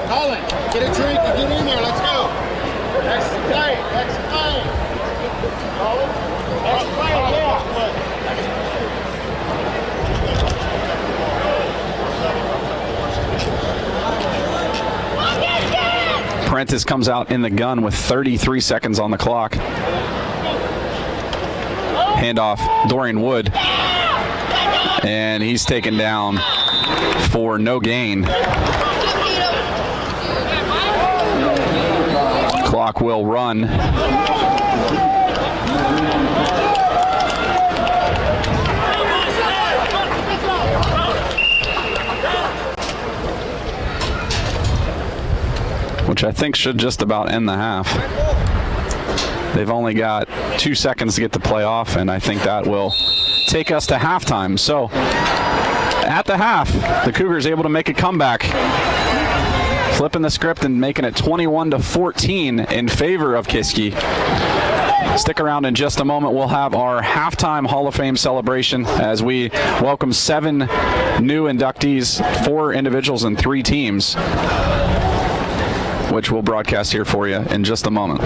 Colin, get a drink and get in there. Let's go. Next play. Prentice comes out in the gun with 33 seconds on the clock. Handoff, Dorian Wood. And he's taken down for no gain. Clock will run. which I think should just about end the half. They've only got 2 seconds to get the play off, and I think that will take us to halftime. So at the half, the Cougars able to make a comeback, flipping the script and making it 21-14 in favor of Kiski. Stick around in just a moment. We'll have our halftime Hall of Fame celebration as we welcome 7 new inductees, 4 individuals and 3 teams, which we'll broadcast here for you in just a moment.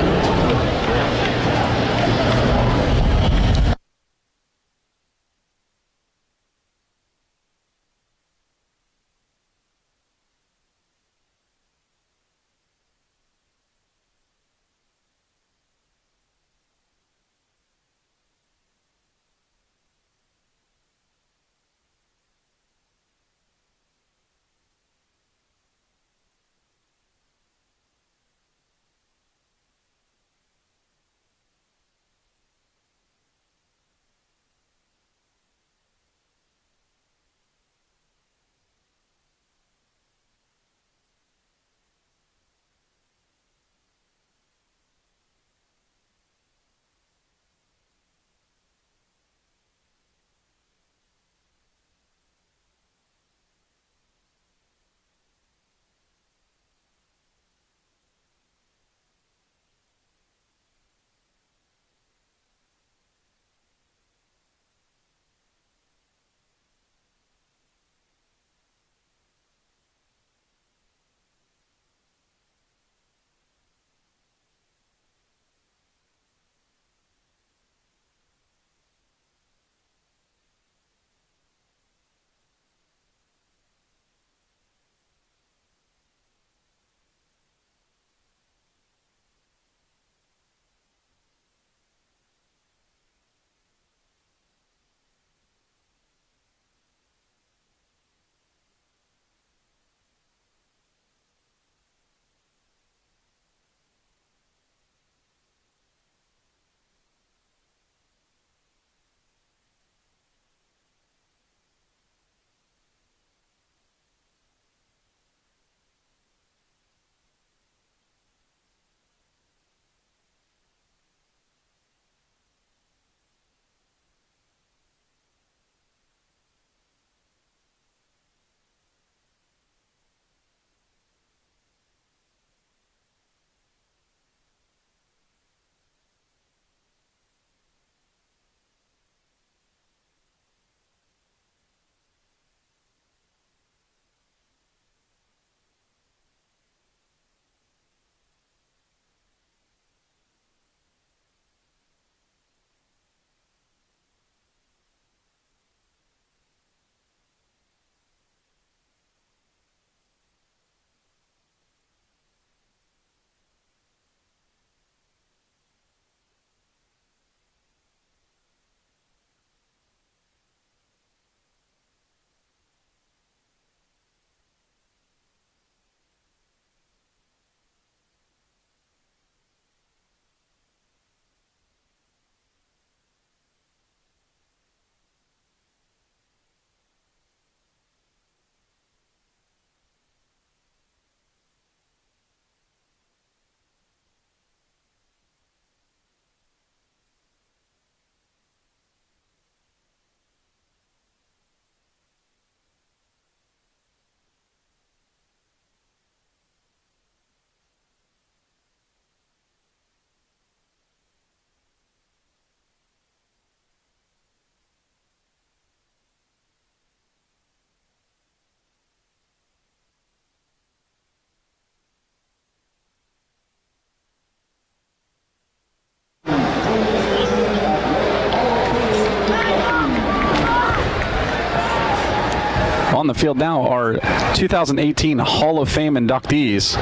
On the field now are 2018 Hall of Fame inductees.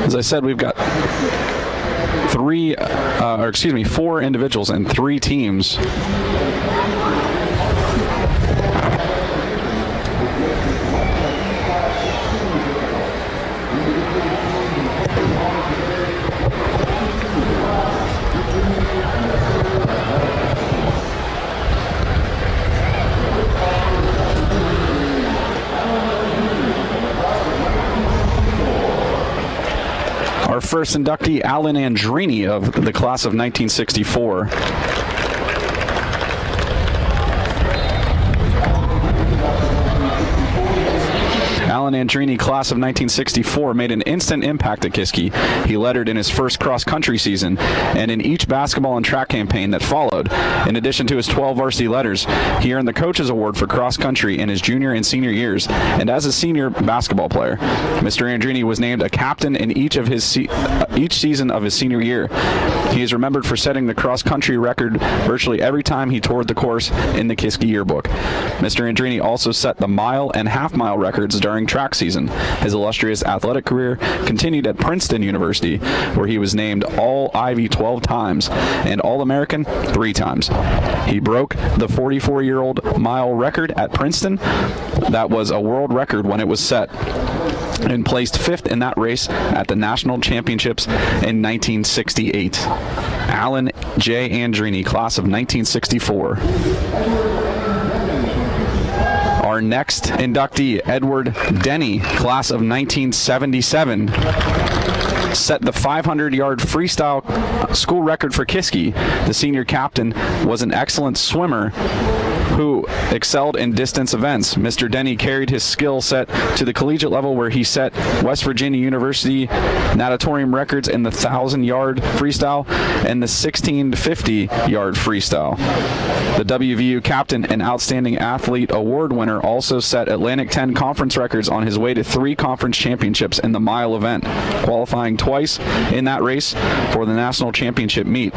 As I said, we've got 4 individuals and 3 teams. first inductee, Alan Andrini of the class of 1964. Alan Andrini, class of 1964, made an instant impact at Kiski. He lettered in his first cross-country season and in each basketball and track campaign that followed. In addition to his 12 varsity letters, he earned the Coach's Award for cross-country in his junior and senior years. And as a senior basketball player, Mr. Andrini was named a captain in each season of his senior year. He is remembered for setting the cross-country record virtually every time he toured the course in the Kiski yearbook. Mr. Andrini also set the mile and half-mile records during track season. His illustrious athletic career continued at Princeton University, where he was named All-Ivy 12 times and All-American 3 times. He broke the 44-year-old mile record at Princeton. That was a world record when it was set, and placed 5th in that race at the national championships in 1968. Alan J. Andrini, class of 1964. Our next inductee, Edward Denny, class of 1977, set the 500-yard freestyle school record for Kiski. The senior captain was an excellent swimmer who excelled in distance events. Mr. Denny carried his skill set to the collegiate level, where he set West Virginia University natatorium records in the 1,000-yard freestyle and the 1,650-yard freestyle. The WVU captain and outstanding athlete award winner also set Atlantic 10 conference records on his way to 3 conference championships in the mile event, qualifying twice in that race for the national championship meet.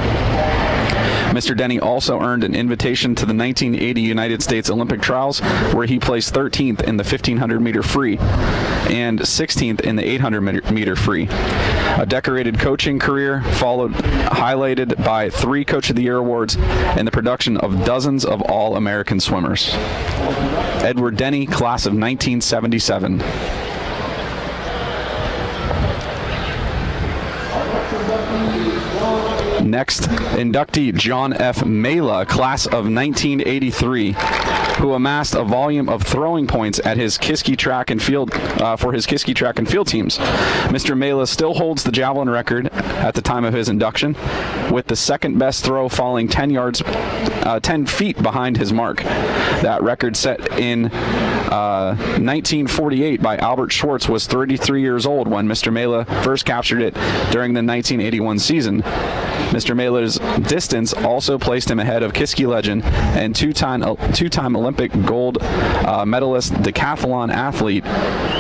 Mr. Denny also earned an invitation to the 1980 United States Olympic Trials, where he placed 13th in the 1,500-meter free and 16th in the 800-meter free. A decorated coaching career followed, highlighted by 3 Coach of the Year awards and the production of dozens of All-American swimmers. Edward Denny, class of 1977. Next, inductee John F. Mela, class of 1983, who amassed a volume of throwing points at his Kiski track and field for his Kiski track and field teams. Mr. Mela still holds the javelin record at the time of his induction, with the second best throw falling 10 feet behind his mark. That record, set in 1948 by Albert Schwartz, was 33 years old when Mr. Mela first captured it during the 1981 season. Mr. Mela's distance also placed him ahead of Kiski legend and two-time Olympic gold medalist decathlon athlete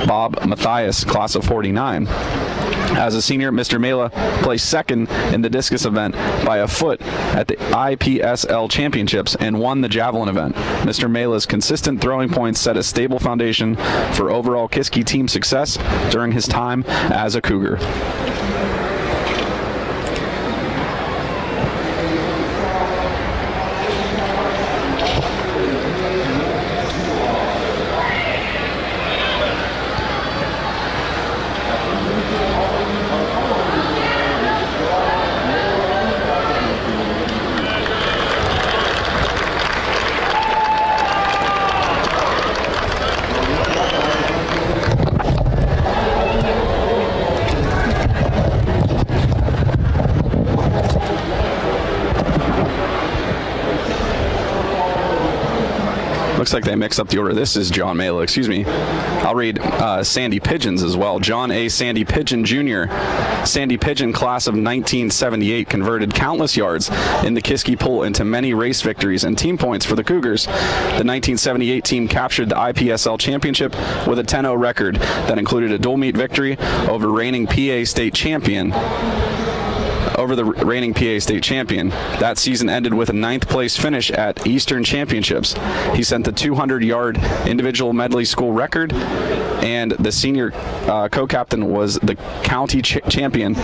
Bob Mathias, class of 49. As a senior, Mr. Mela placed second in the discus event by a foot at the IPSL championships and won the javelin event. Mr. Mela's consistent throwing points set a stable foundation for overall Kiski team success during his time as a Cougar. Looks like they mixed up the order. This is John Mela, excuse me. I'll read Sandy Pigeons as well. John A. Sandy Pigeon Jr. Sandy Pigeon, class of 1978, converted countless yards in the Kiski pool into many race victories and team points for the Cougars. The 1978 team captured the IPSL championship with a 10-0 record that included a dual meet victory over the reigning PA state champion. That season ended with a 9th place finish at Eastern Championships. He set the 200-yard individual medley school record, and the senior co-captain was the county champion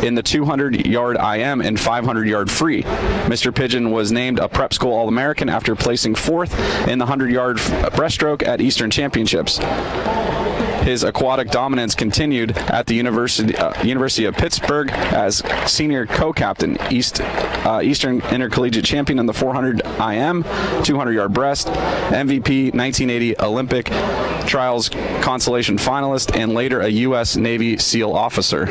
in the 200-yard IM and 500-yard free. Mr. Pigeon was named a prep school All-American after placing 4th in the 100-yard breaststroke at Eastern Championships. His aquatic dominance continued at the University of Pittsburgh as senior co-captain, Eastern Intercollegiate Champion in the 400 IM, 200-yard breast, MVP 1980 Olympic Trials consolation finalist, and later a U.S. Navy SEAL officer.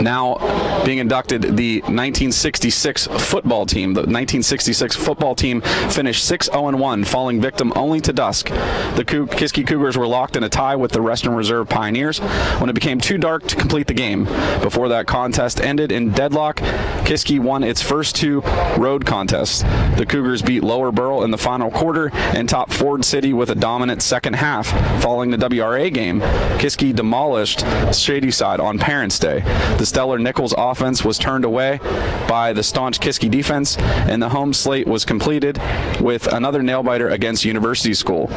Now being inducted, the 1966 football team. The 1966 football team finished 6-0-1, falling victim only to dusk. The Kiski Cougars were locked in a tie with the Western Reserve Pioneers when it became too dark to complete the game. Before that contest ended in deadlock, Kiski won its first 2 road contests. The Cougars beat Lower Burrell in the final quarter and topped Ford City with a dominant second half. Following the WRA game, Kiski demolished Shadyside on Parents' Day. The stellar Nichols offense was turned away by the staunch Kiski defense, and the home slate was completed with another nail-biter against University School.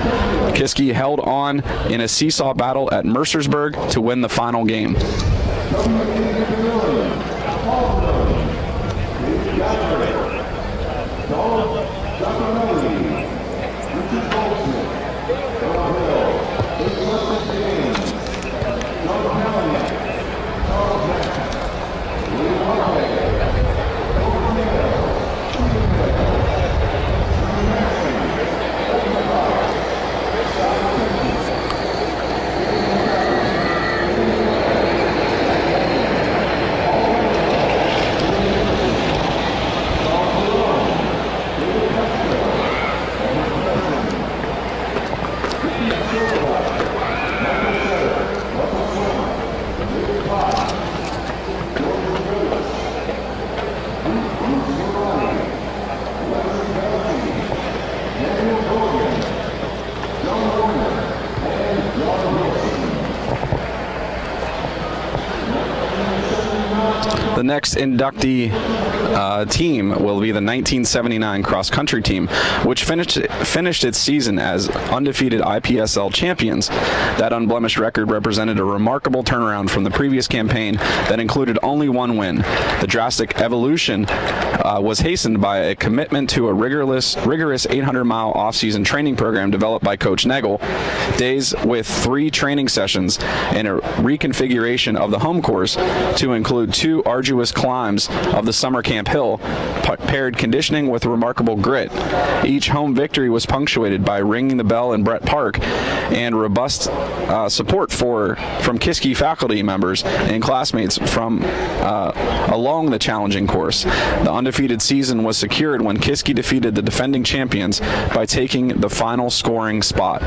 Kiski held on in a seesaw battle at Mercersburg to win the final game. The next inductee team will be the 1979 cross-country team, which finished its season as undefeated IPSL champions. That unblemished record represented a remarkable turnaround from the previous campaign that included only 1 win. The drastic evolution was hastened by a commitment to a rigorous 800-mile off-season training program developed by Coach Nagel, days with 3 training sessions, and a reconfiguration of the home course to include 2 arduous climbs of the summer camp hill, paired conditioning with remarkable grit. Each home victory was punctuated by ringing the bell in Brett Park and robust support from Kiski faculty members and classmates from along the challenging course. The undefeated season was secured when Kiski defeated the defending champions by taking the final scoring spot.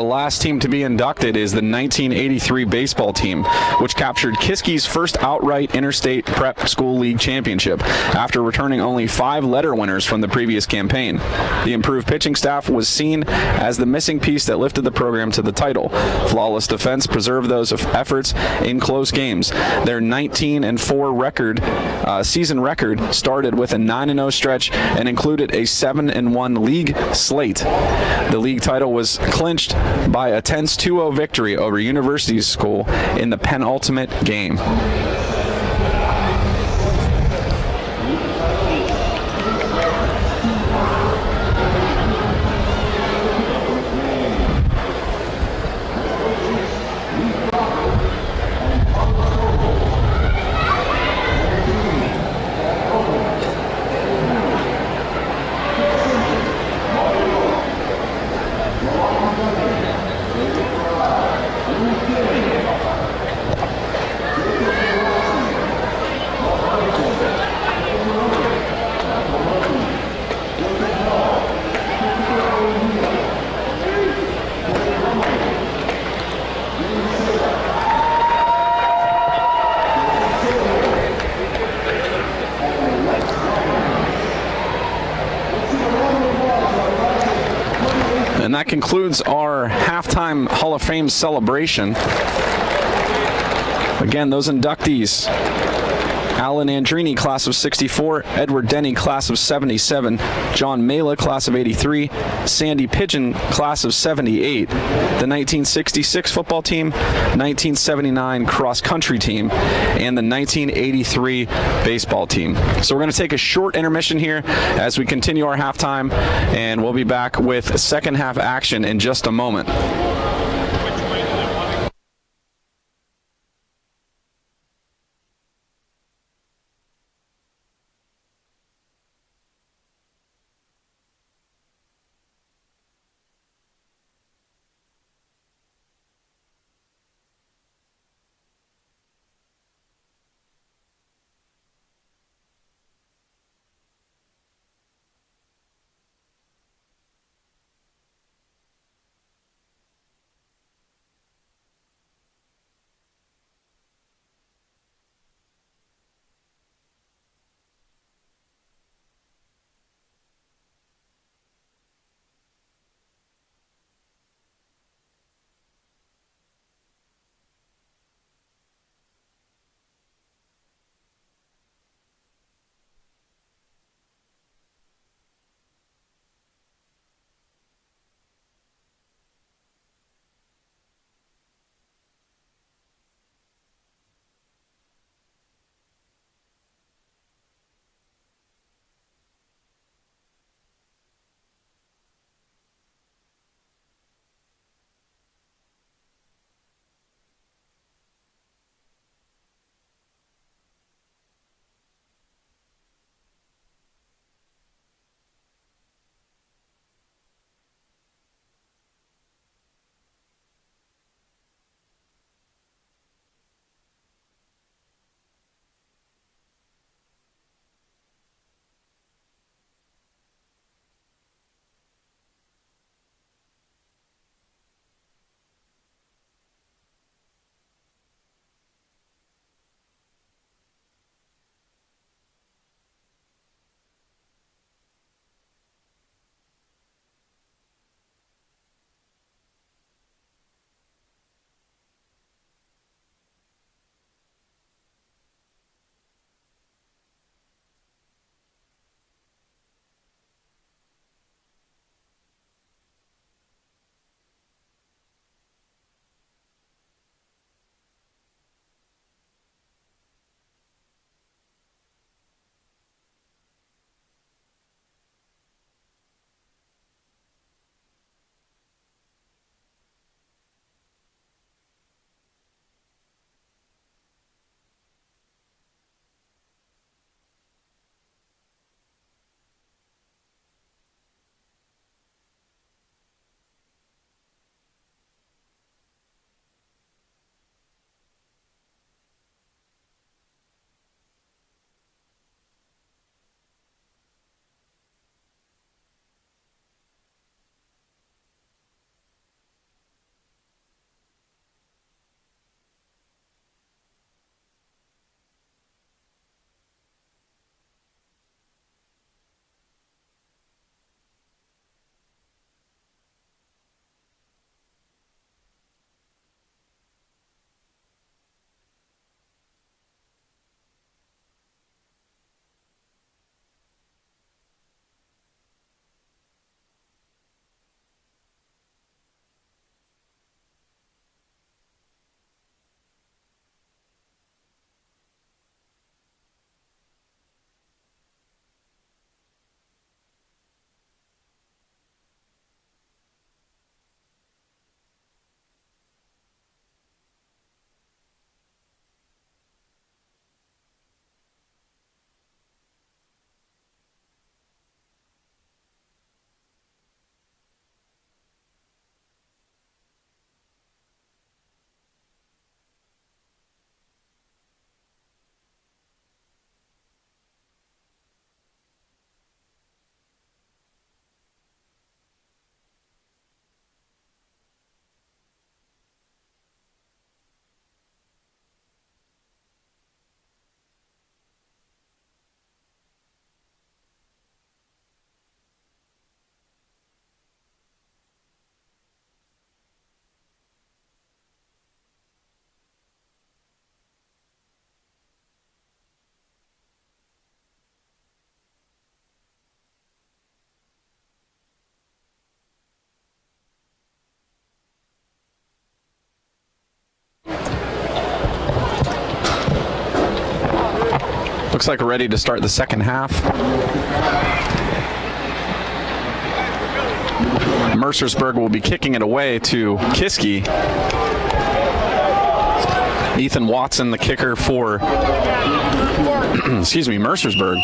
Last team to be inducted is the 1983 baseball team, which captured Kiski's first outright interstate prep school league championship after returning only 5 letter winners from the previous campaign. The improved pitching staff was seen as the missing piece that lifted the program to the title. Flawless defense preserved those efforts in close games. Their 19-4 season record started with a 9-0 stretch and included a 7-1 league slate. The league title was clinched by a tense 2-0 victory over University School in the penultimate game. And that concludes our halftime Hall of Fame celebration. Again, those inductees: Alan Andrini, class of 64, Edward Denny, class of 77, John Mela, class of 83, Sandy Pigeon, class of 78, the 1966 football team, 1979 cross country team, and the 1983 baseball team. So we're going to take a short intermission here as we continue our halftime, and we'll be back with second half action in just a moment. looks like we're ready to start the second half. Mercersburg will be kicking it away to Kiski. Ethan Watson, the kicker for, excuse me, Mercersburg.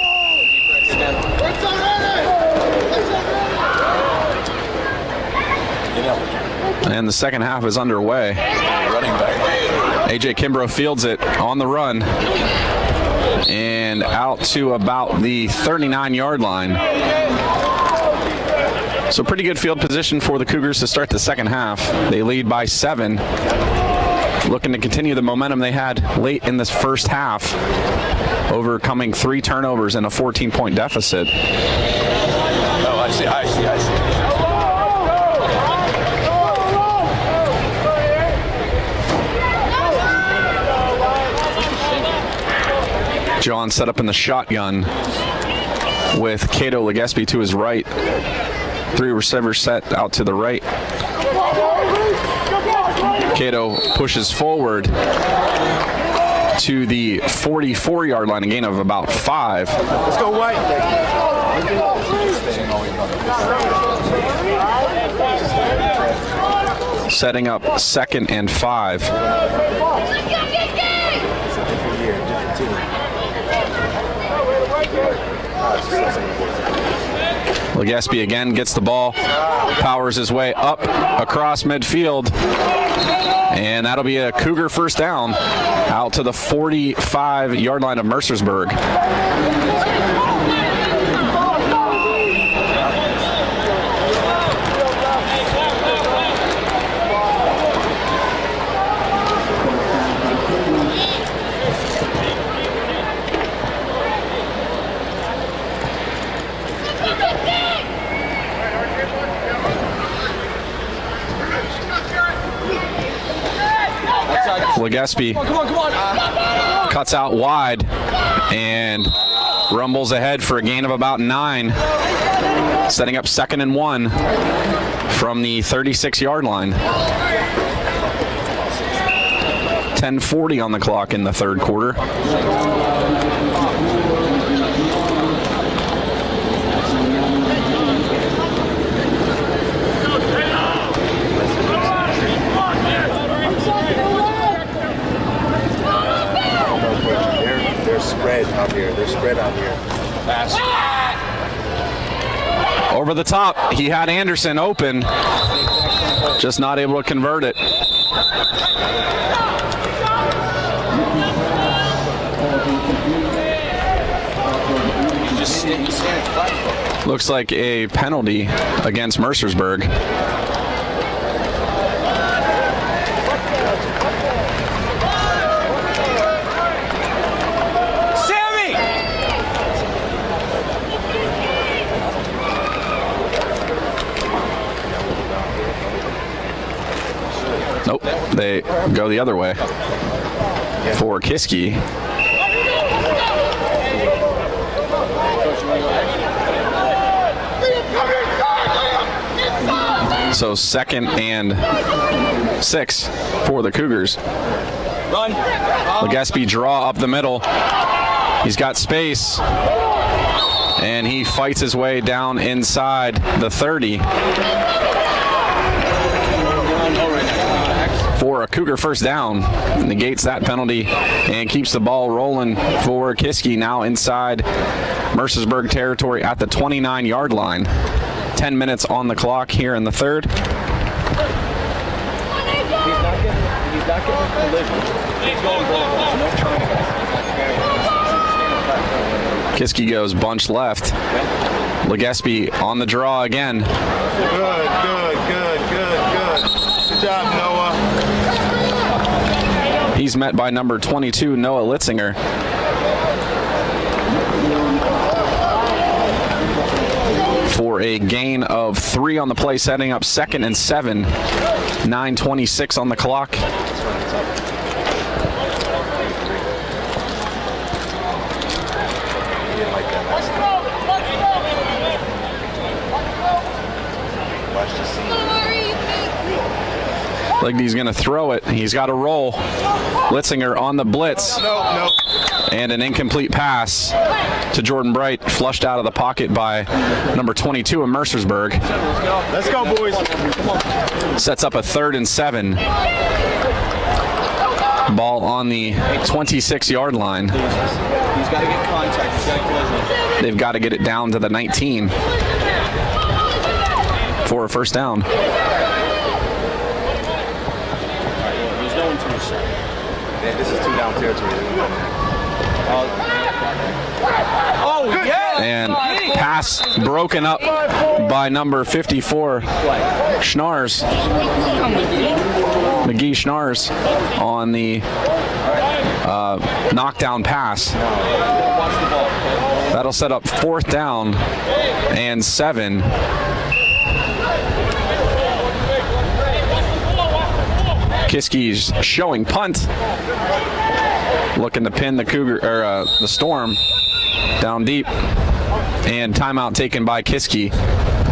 And the second half is underway. Running back. AJ Kimbrough fields it on the run and out to about the 39-yard line. So pretty good field position for the Cougars to start the second half. They lead by 7. Looking to continue the momentum they had late in this first half, overcoming 3 turnovers and a 14-point deficit. Oh, I see. John set up in the shotgun with Cato Legespi to his right. 3 receivers set out to the right. Cato pushes forward to the 44-yard line, a gain of about 5. Let's go White. Setting up 2nd and 5. Legespi again gets the ball, powers his way up across midfield, and that'll be a Cougar first down out to the 45-yard line of Mercersburg. Legespi cuts out wide and rumbles ahead for a gain of about 9, setting up 2nd and 1 from the 36-yard line. 10:40 on the clock in the third quarter. They're spread out here. Pass. Over the top, he had Anderson open, just not able to convert it. Looks like a penalty against Mercersburg. Nope, they go the other way for Kiski. So 2nd and 6 for the Cougars. Run. Legespi draw up the middle. He's got space, and he fights his way down inside the 30. For a Cougar first down, negates that penalty and keeps the ball rolling for Kiski, now inside Mercersburg territory at the 29-yard line. 10 minutes on the clock here in the third. He's not getting a collision. He's going forward. No trying. Kiski goes bunch left. Legespi on the draw again. Good. Good job, Noah. He's met by number 22, Noah Litzinger. For a gain of 3 on the play, setting up 2nd and 7. 9:26 on the clock. Ligdy's going to throw it. He's got to roll. Litzinger on the blitz. No. And an incomplete pass to Jordan Bright, flushed out of the pocket by number 22 of Mercersburg. Let's go, boys. Sets up a 3rd and 7. Ball on the 26-yard line. He's got to get contact. He's got to collision. They've got to get it down to the 19 for a first down. He's going to his side. Man, this is 2 down territory. Oh, yeah! And pass broken up by number 54, Schnars. McGee Schnars on the knockdown pass. That'll set up 4th down and 7. Kiski's showing punt, looking to pin the the Storm down deep, and timeout taken by Kiski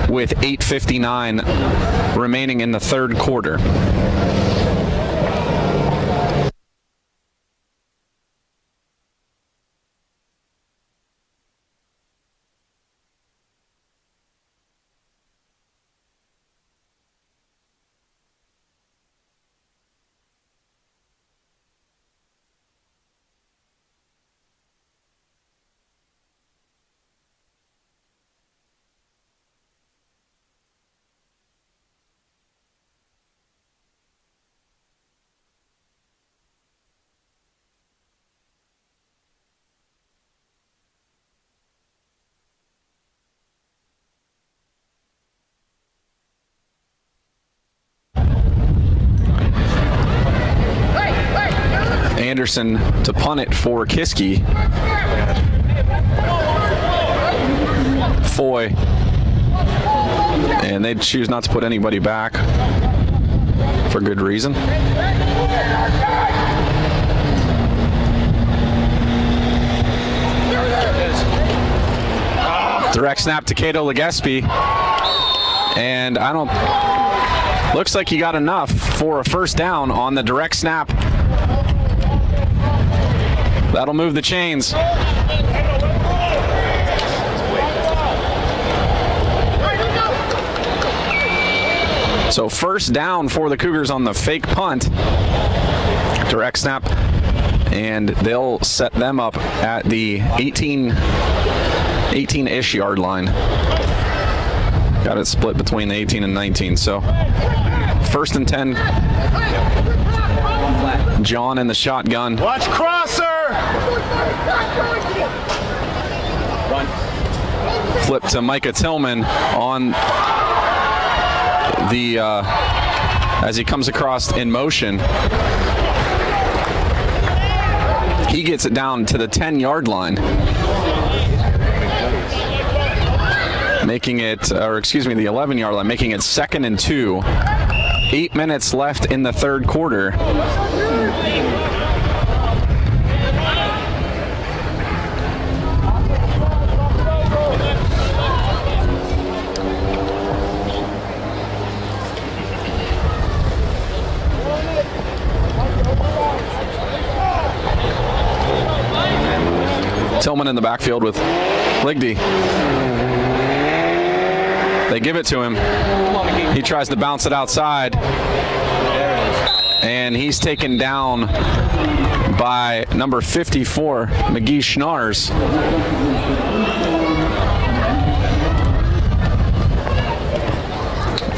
with 8:59 remaining in the 3rd quarter. Anderson to punt it for Kiski. Foy. And they'd choose not to put anybody back for good reason. Direct snap to Cato Legespi. And looks like he got enough for a first down on the direct snap. That'll move the chains. So first down for the Cougars on the fake punt. Direct snap. And they'll set them up at the 18-ish yard line. Got it split between the 18 and 19. So 1st and 10. John in the shotgun. Watch crosser. Flip to Micah Tillman on the as he comes across in motion. He gets it down to the 10-yard line, making it, the 11-yard line, making it 2nd and 2. 8 minutes left in the 3rd quarter. Tillman in the backfield with Ligdy. They give it to him. He tries to bounce it outside. And he's taken down by number 54, McGee Schnars.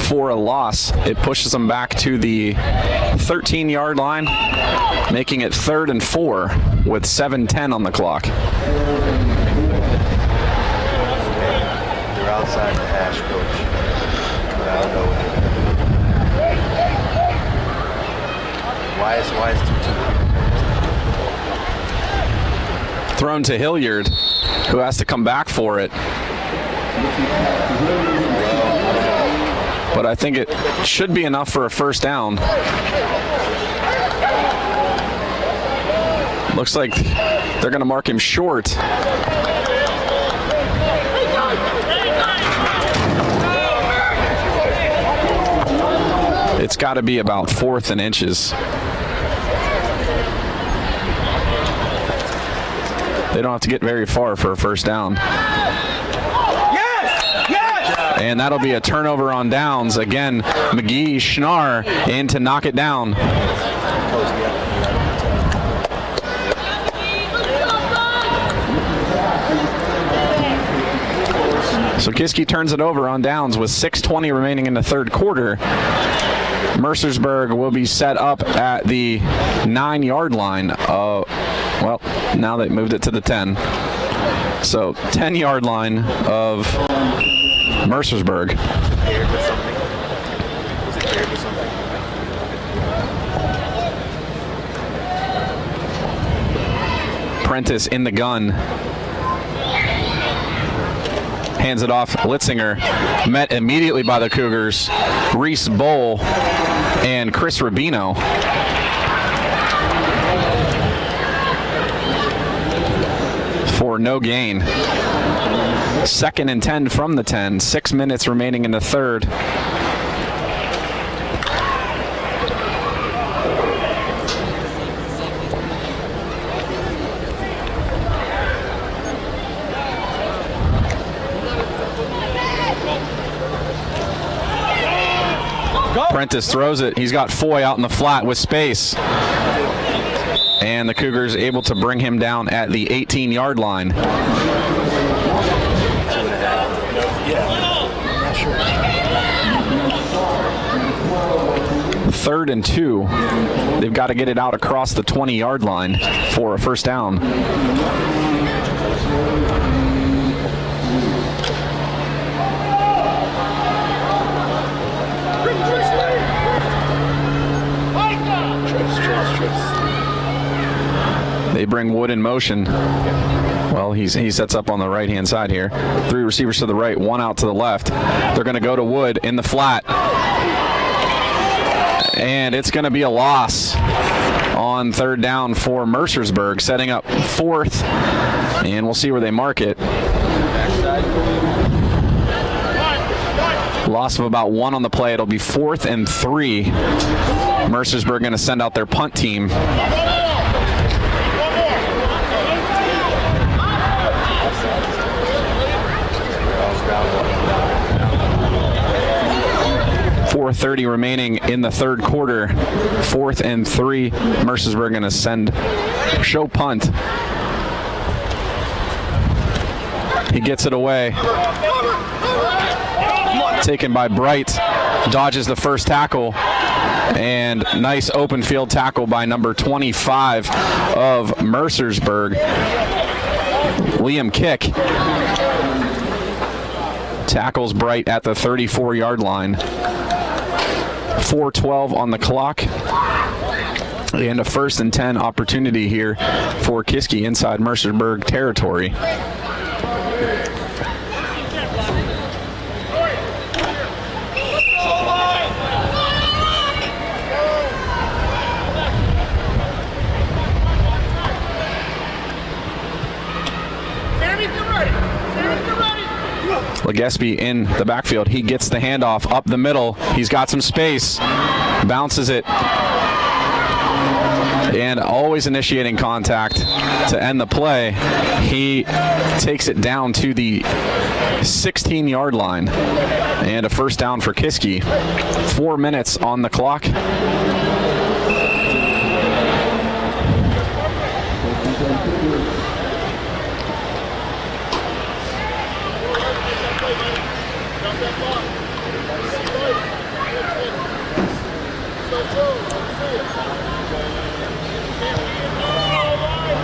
For a loss. It pushes them back to the 13-yard line, making it 3rd and 4 with 7:10 on the clock. You're outside the hash, coach. But I don't know. Why is 2-2? Thrown to Hilliard, who has to come back for it. But I think it should be enough for a first down. Looks like they're going to mark him short. It's got to be about 4th and inches. They don't have to get very far for a first down. And that'll be a turnover on downs. Again, McGee, Schnarr in to knock it down. So Kiski turns it over on downs with 6:20 remaining in the third quarter. Mercersburg will be set up at the 9-yard line. Well, now they moved it to the 10. So 10-yard line of Mercersburg. Prentice in the gun. Hands it off. Litzinger met immediately by the Cougars. Reese Bowl and Chris Rubino. For no gain. 2nd and 10 from the 10. 6 minutes remaining in the third. Prentice throws it. He's got Foy out in the flat with space. And the Cougars able to bring him down at the 18-yard line. Third and 2. They've got to get it out across the 20-yard line for a first down. They bring Wood in motion. Well, he sets up on the right-hand side here. 3 receivers to the right, 1 out to the left. They're going to go to Wood in the flat. And it's going to be a loss on third down for Mercersburg, setting up 4th. And we'll see where they mark it. Loss of about 1 on the play. It'll be 4th and 3. Mercersburg going to send out their punt team. 4:30 remaining in the third quarter. 4th and 3. Mercersburg going to show punt. He gets it away. Taken by Bright. Dodges the first tackle. And nice open field tackle by number 25 of Mercersburg, Liam Kick. Tackles Bright at the 34-yard line. 4:12 on the clock. And a 1st and 10 opportunity here for Kiski inside Mercersburg territory. Legespi in the backfield. He gets the handoff up the middle. He's got some space. Bounces it. And always initiating contact to end the play. He takes it down to the 16-yard line. And a first down for Kiski. 4 minutes on the clock.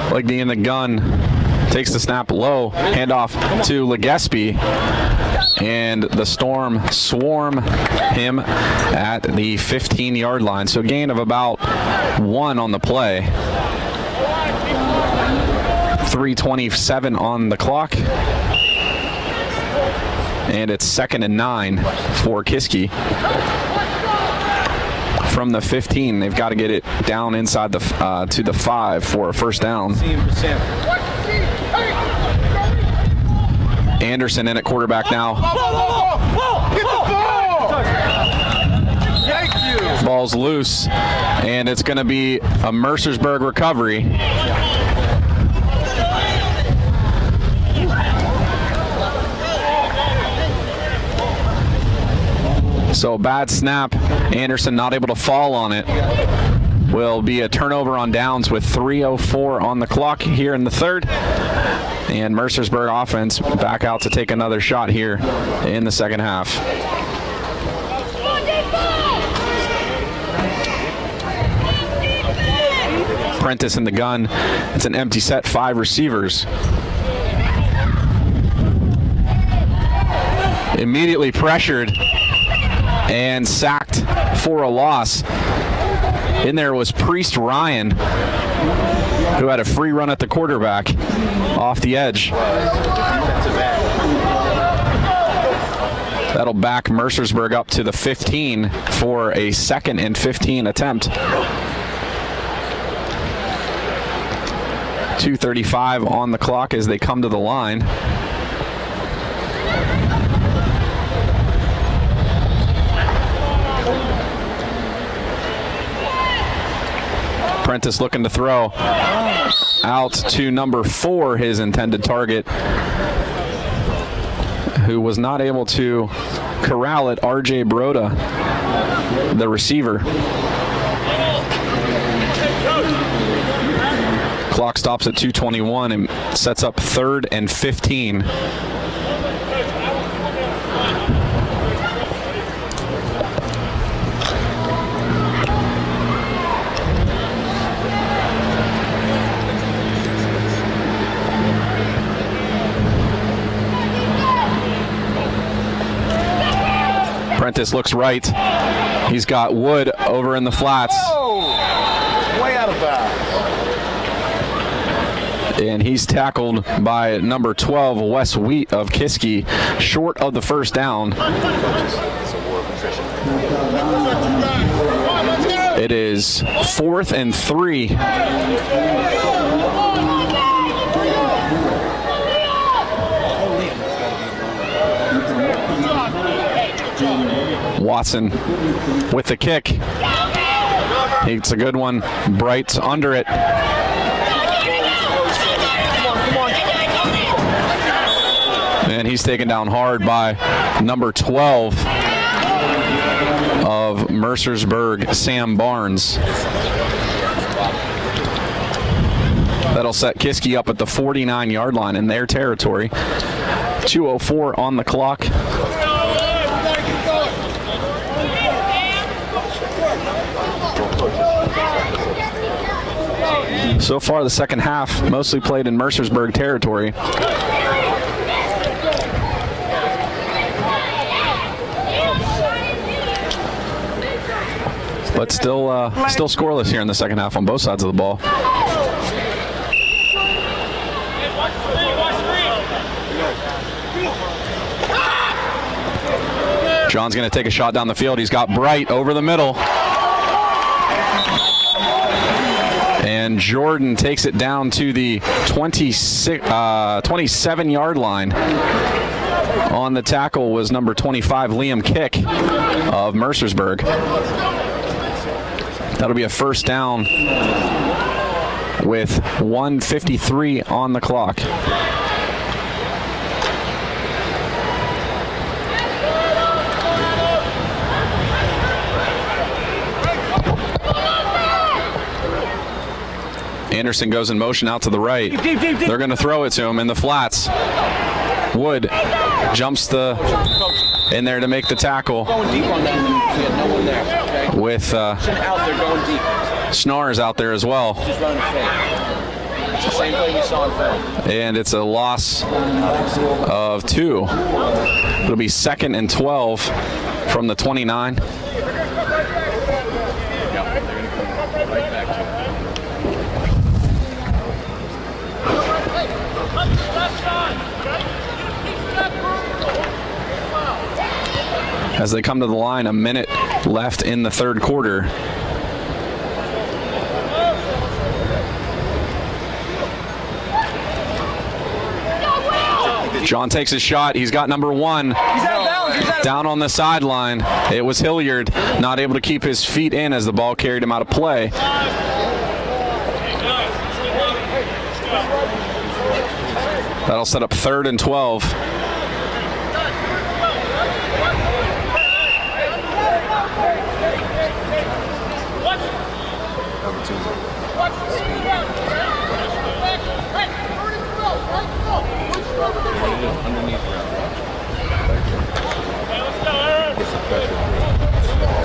Legny in the gun, takes the snap low, handoff to Legespi, and the Storm swarm him at the 15-yard line. So gain of about 1 on the play. 3:27 on the clock. And it's 2nd and 9 for Kiski. From the 15, they've got to get it down inside the to the 5 for a first down. Anderson in at quarterback now. ball's loose, and it's going to be a Mercersburg recovery. So bad snap. Anderson not able to fall on it. Will be a turnover on downs with 3:04 on the clock here in the third. And Mercersburg offense back out to take another shot here in the second half. Prentice in the gun. It's an empty set, 5 receivers. Immediately pressured and sacked for a loss. In there was Priest Ryan, who had a free run at the quarterback off the edge. That'll back Mercersburg up to the 15 for a 2nd and 15 attempt. 2:35 on the clock as they come to the line. Prentice looking to throw out to number 4, his intended target, who was not able to corral it, R.J. Broda, the receiver. Clock stops at 2:21 and sets up 3rd and 15. Prentice looks right. He's got Wood over in the flats. Oh, way out of bounds. And he's tackled by number 12, Wes Wheat of Kiski, short of the first down. It is 4th and 3. Watson with the kick. It's a good one. Bright's under it. And he's taken down hard by number 12 of Mercersburg, Sam Barnes. That'll set Kiski up at the 49-yard line in their territory. 2:04 on the clock. So far, the second half mostly played in Mercersburg territory. But still scoreless here in the second half on both sides of the ball. John's going to take a shot down the field. He's got Bright over the middle. And Jordan takes it down to the 27-yard line. On the tackle was number 25, Liam Kick of Mercersburg. That'll be a first down with 1:53 on the clock. Anderson goes in motion out to the right. They're going to throw it to him in the flats. Wood jumps in there to make the tackle. Going deep on that. No one there. Okay? With out there going deep. Snars out there as well. Just running fake. It's the same play we saw in film. And it's a loss of 2. It'll be 2nd and 12 from the 29. As they come to the line, a minute left in the third quarter. John takes his shot. He's got number 1. He's out of bounds. Down on the sideline, it was Hilliard, not able to keep his feet in as the ball carried him out of play. That'll set up 3rd and 12.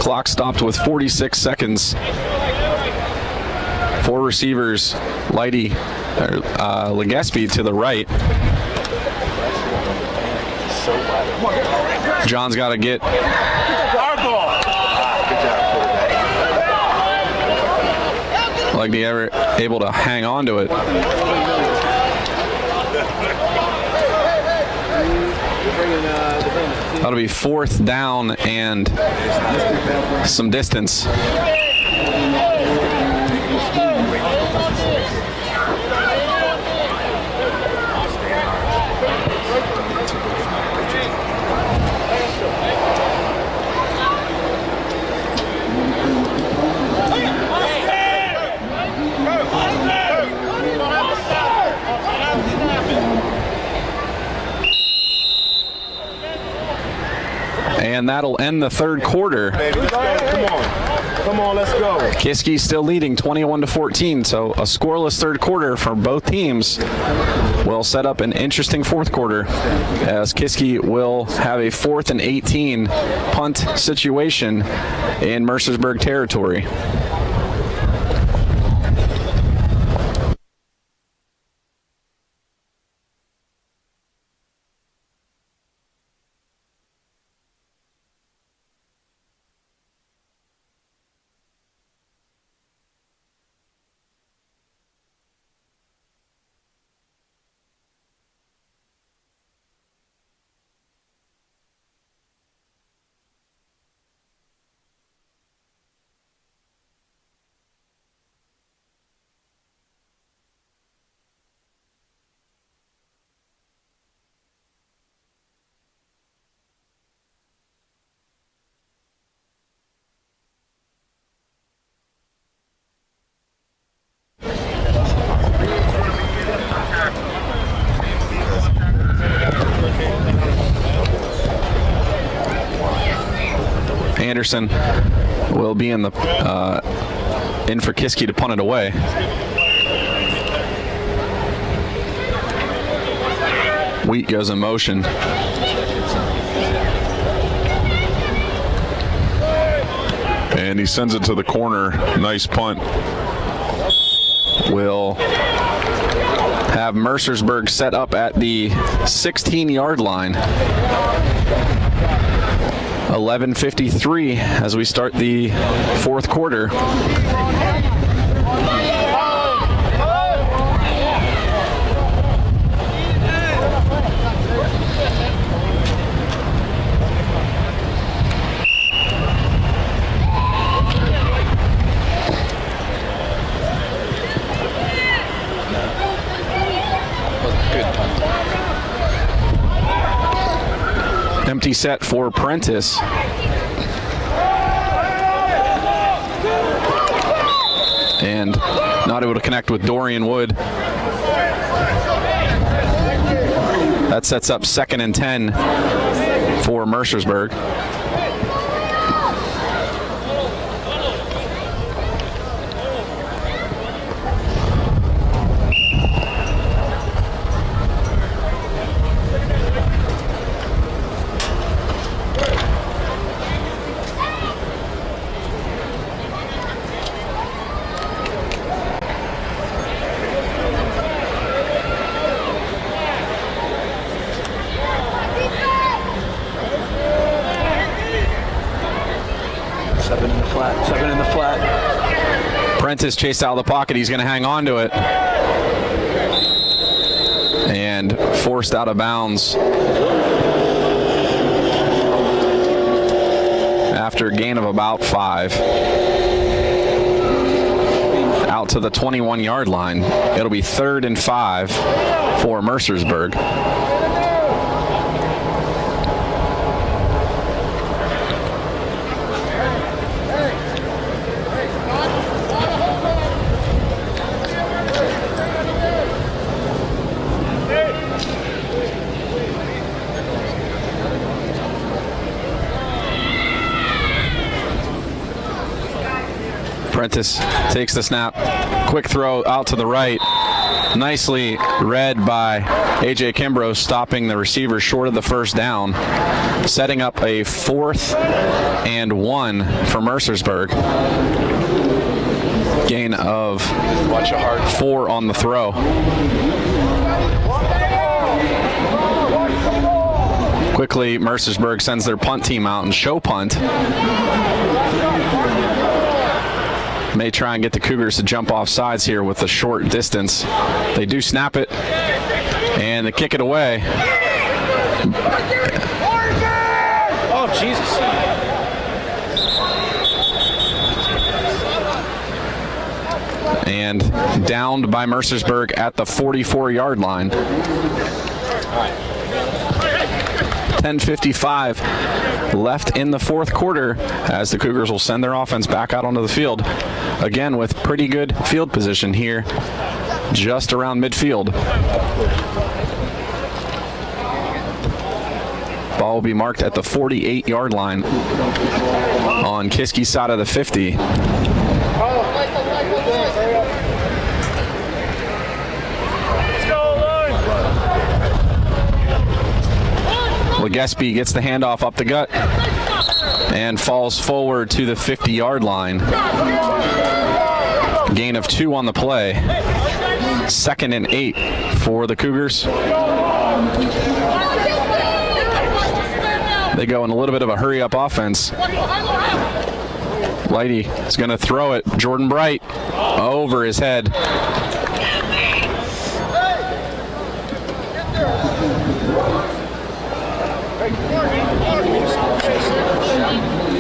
Clock stopped with 46 seconds. 4 receivers, Legespi to the right. John's got to get. Like the ever able to hang on to it. That'll be 4th down and some distance. And that'll end the 3rd quarter. Come on, let's go. Kiski still leading 21-14, so a scoreless 3rd quarter for both teams will set up an interesting 4th quarter as Kiski will have a 4th and 18 punt situation in Mercersburg territory. Anderson will be in for Kiski to punt it away. Wheat goes in motion. And he sends it to the corner. Nice punt. Will have Mercersburg set up at the 16-yard line. 11:53 as we start the 4th quarter. Empty set for Prentice. And not able to connect with Dorian Wood. That sets up 2nd and 10 for Mercersburg. Prentice chased out of the pocket. He's going to hang on to it. And forced out of bounds after a gain of about 5. Out to the 21-yard line. It'll be 3rd and 5 for Mercersburg. Prentice takes the snap. Quick throw out to the right. Nicely read by A.J. Kimbrough, stopping the receiver short of the first down, setting up a 4th and 1 for Mercersburg. Gain of 4 on the throw. Quickly, Mercersburg sends their punt team out and show punt. May try and get the Cougars to jump off sides here with the short distance. They do snap it, and they kick it away. Oh, Jesus. And downed by Mercersburg at the 44-yard line. 10:55 left in the 4th quarter as the Cougars will send their offense back out onto the field. Again, with pretty good field position here, just around midfield. Ball will be marked at the 48-yard line on Kiski's side of the 50. Legespi gets the handoff up the gut and falls forward to the 50-yard line. Gain of 2 on the play. 2nd and 8 for the Cougars. They go in a little bit of a hurry-up offense. Lighty is going to throw it. Jordan Bright over his head.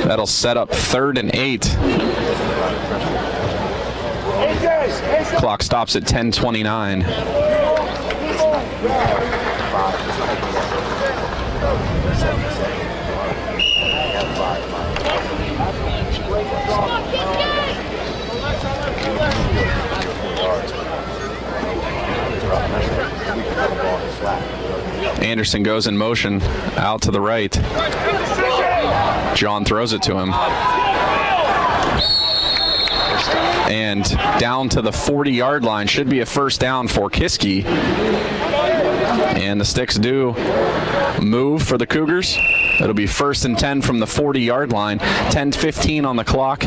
That'll set up 3rd and 8. Clock stops at 10:29. Anderson goes in motion out to the right. John throws it to him. And down to the 40-yard line. Should be a first down for Kiski. And the sticks do move for the Cougars. It'll be 1st and 10 from the 40-yard line. 10:15 on the clock.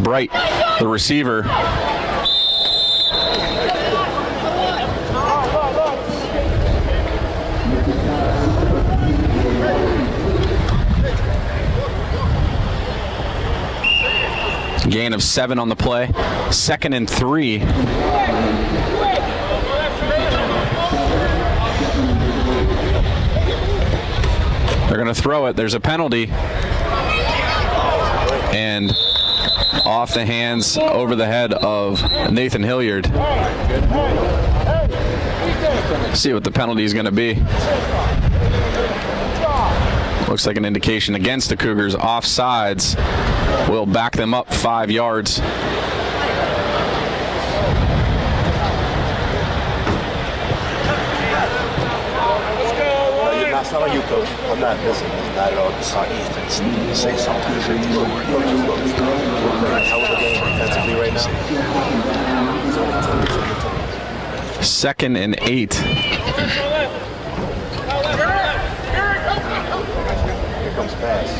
Bright, the receiver. Gain of 7 on the play. 2nd and 3. They're going to throw it. There's a penalty. And off the hands, over the head of Nathan Hilliard. See what the penalty is going to be. Looks like an indication against the Cougars. Offsides will back them up 5 yards. That's not like you, coach. I'm not listening. Not at all. I saw Ethan say something to 54. Hell of a game defensively right now. 2nd and 8. Here comes pass.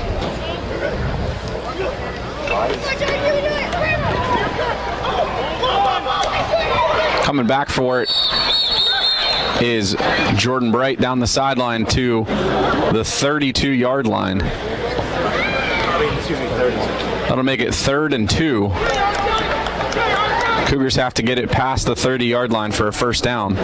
Coming back for it is Jordan Bright down the sideline to the 32-yard line. That'll make it 3rd and 2. Cougars have to get it past the 30-yard line for a first down.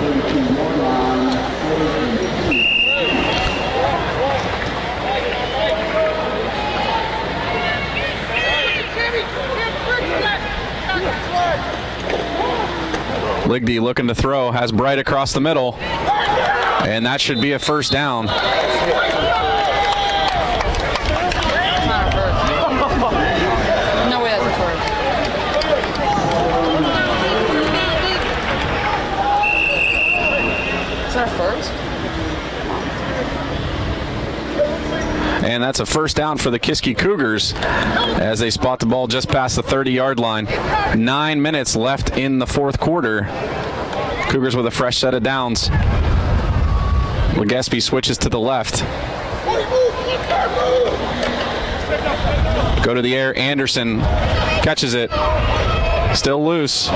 Ligdy looking to throw, has Bright across the middle, and that should be a first down. Not a first. No way that's a first. And that's a first down for the Kiski Cougars as they spot the ball just past the 30-yard line. 9 minutes left in the fourth quarter. Cougars with a fresh set of downs. Legaspi switches to the left. Go to the air. Anderson catches it. Still loose.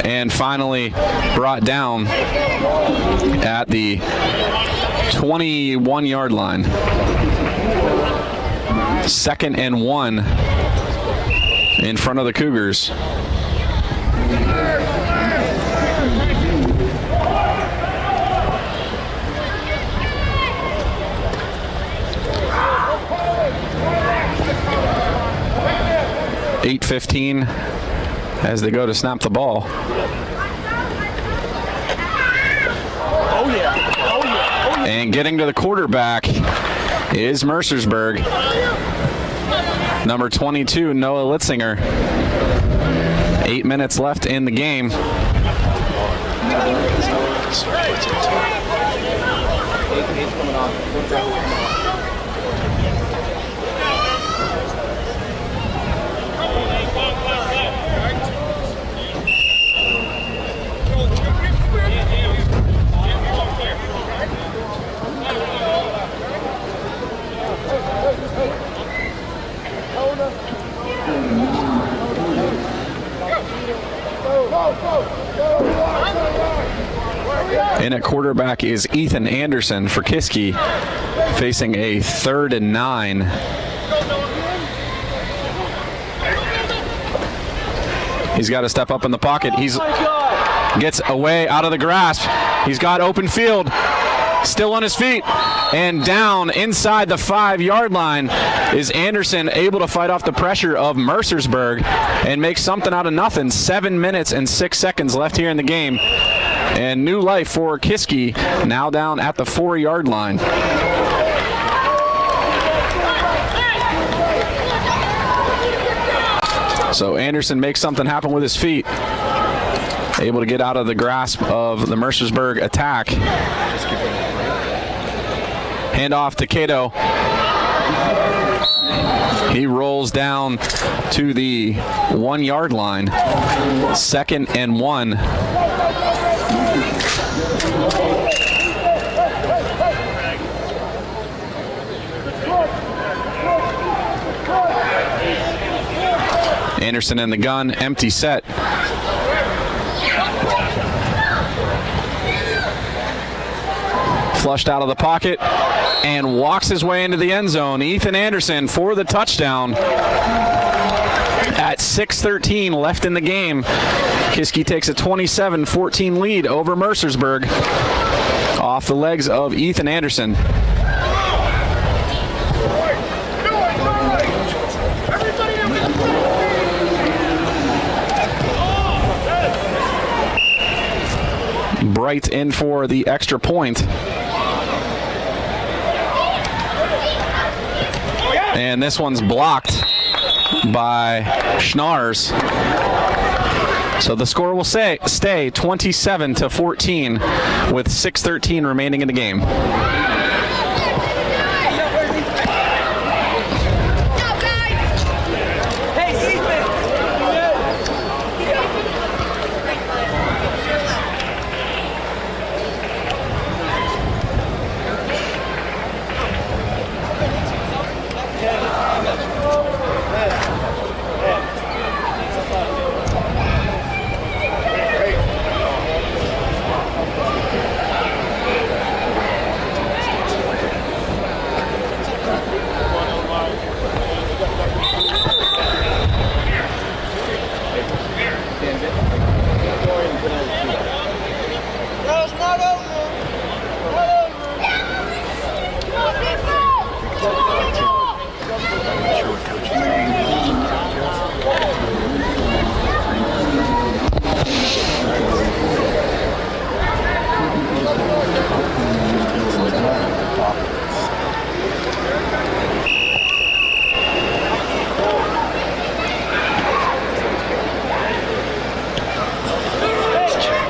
And finally brought down at the 21-yard line. 2nd and 1 in front of the Cougars. .8:15 as they go to snap the ball. And getting to the quarterback is Mercersburg. Number 22, Noah Litzinger. 8 minutes left in the game. In at quarterback is Ethan Anderson for Kiski, facing a 3rd and 9. He's got to step up in the pocket. He's gets away out of the grasp. He's got open field. Still on his feet. And down inside the 5-yard line is Anderson, able to fight off the pressure of Mercersburg and make something out of nothing. 7 minutes and 6 seconds left here in the game. And new life for Kiski, now down at the 4-yard line. So Anderson makes something happen with his feet. Able to get out of the grasp of the Mercersburg attack. Hand off to Cato. He rolls down to the 1-yard line. 2nd and 1. Anderson in the gun, empty set. Flushed out of the pocket and walks his way into the end zone. Ethan Anderson for the touchdown. At 6:13 left in the game, Kiski takes a 27-14 lead over Mercersburg off the legs of Ethan Anderson. Bright in for the extra point. And this one's blocked by Schnars. So the score will stay 27-14 with 6:13 remaining in the game.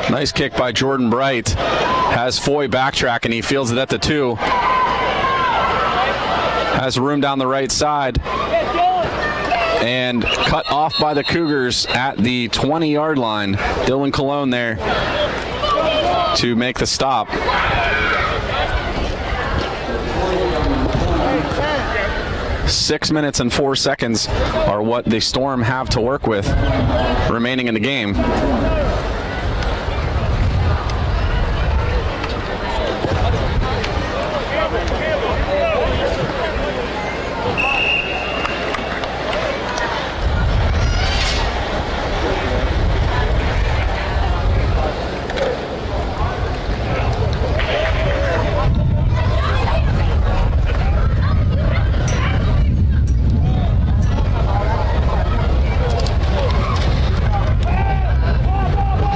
Nice kick by Jordan Bright. Has Foy backtrack and he fields it at the 2. Has room down the right side. And cut off by the Cougars at the 20-yard line. Dylan Colon there to make the stop. Six minutes and 4 seconds are what the Storm have to work with remaining in the game.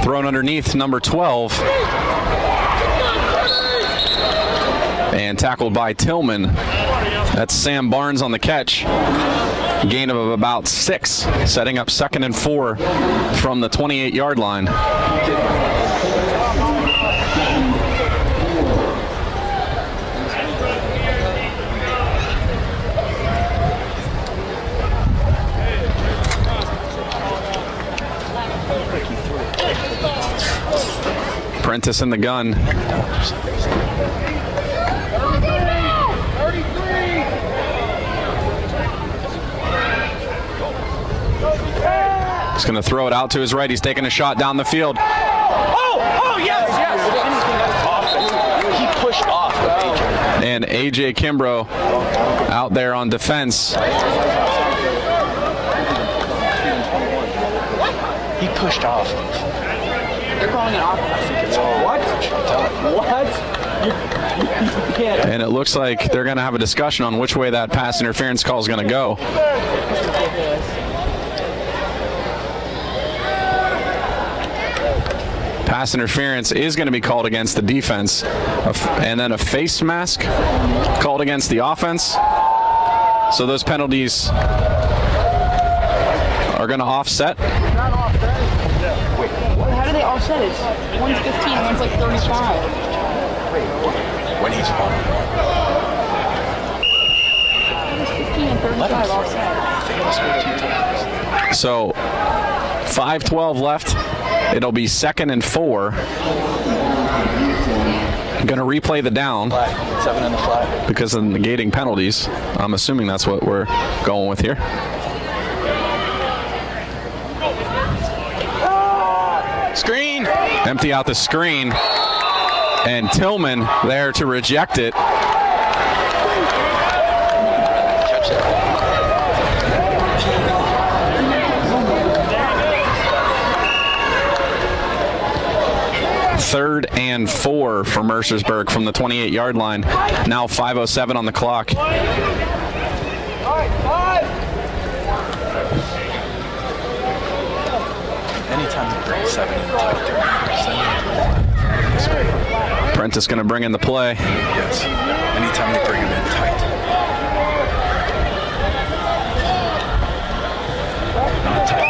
Thrown underneath number 12 and tackled by Tillman. That's Sam Barnes on the catch. Gain of about 6, setting up 2nd and 4 from the 28-yard line. Prentice in the gun. He's going to throw it out to his right. He's taking a shot down the field. Oh, yes. He pushed off of AJ. And AJ Kimbrough out there on defense. He pushed off. They're calling it off. What? You can't. And it looks like they're going to have a discussion on which way that pass interference call is going to go. Pass interference is going to be called against the defense, and then a face mask called against the offense. So those penalties are going to offset. How do they offset it? One's 15, one's like 35. When he's on. 15 and 35 offset. So 5:12 left. It'll be 2nd and 4. Going to replay the down. 7 in the flat. Because of the negating penalties. I'm assuming that's what we're going with here. Screen. Empty out the screen. And Tillman there to reject it. Catch that. 3rd and 4 for Mercersburg from the 28-yard line. Now 5:07 on the clock. Anytime you bring 7 in tight, Prentice going to bring in the play. yes. Anytime they bring him in tight. Not tight.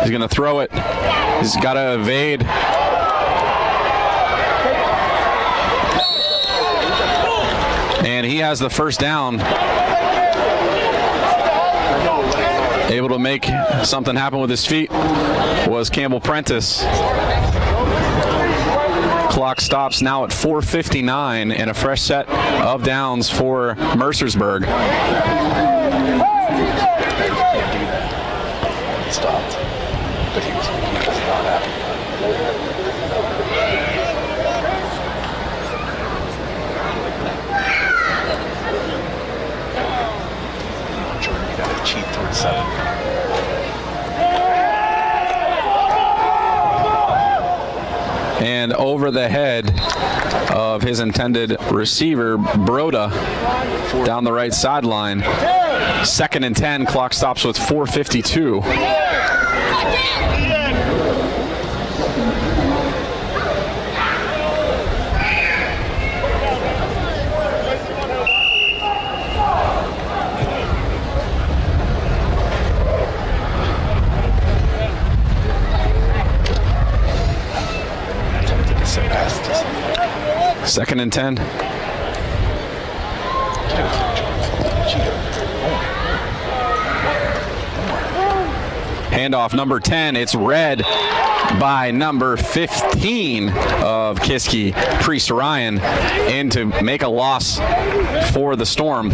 He's going to throw it. He's got to evade. And he has the first down. Able to make something happen with his feet was Campbell Prentice. Clock stops now at 4:59 and a fresh set of downs for Mercersburg. He stopped. But he was not happy. Jordan, you gotta cheat towards 7. And over the head of his intended receiver, Broda, down the right sideline. 2nd and 10, clock stops with 4:52. Second and 10. Handoff number 10. It's read by number 15 of Kiski, Priest Ryan, in to make a loss for the Storm.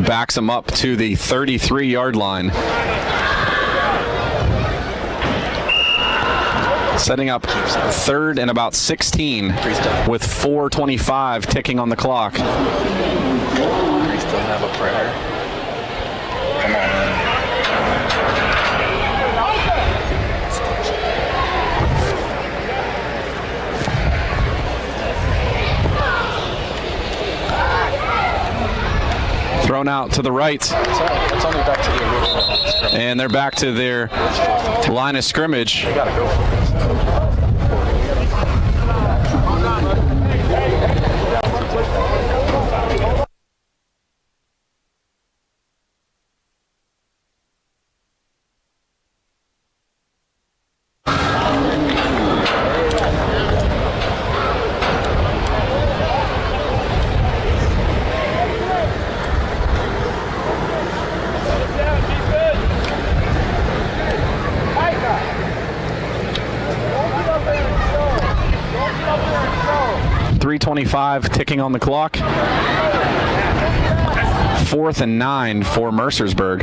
Backs him up to the 33-yard line. Setting up third and about 16 with 4:25 ticking on the clock. Priest doesn't have a prayer. Come on, man. Thrown out to the right. It's only back to the original. And they're back to their line of scrimmage. They gotta go for this. .25 ticking on the clock. 4th and 9 for Mercersburg.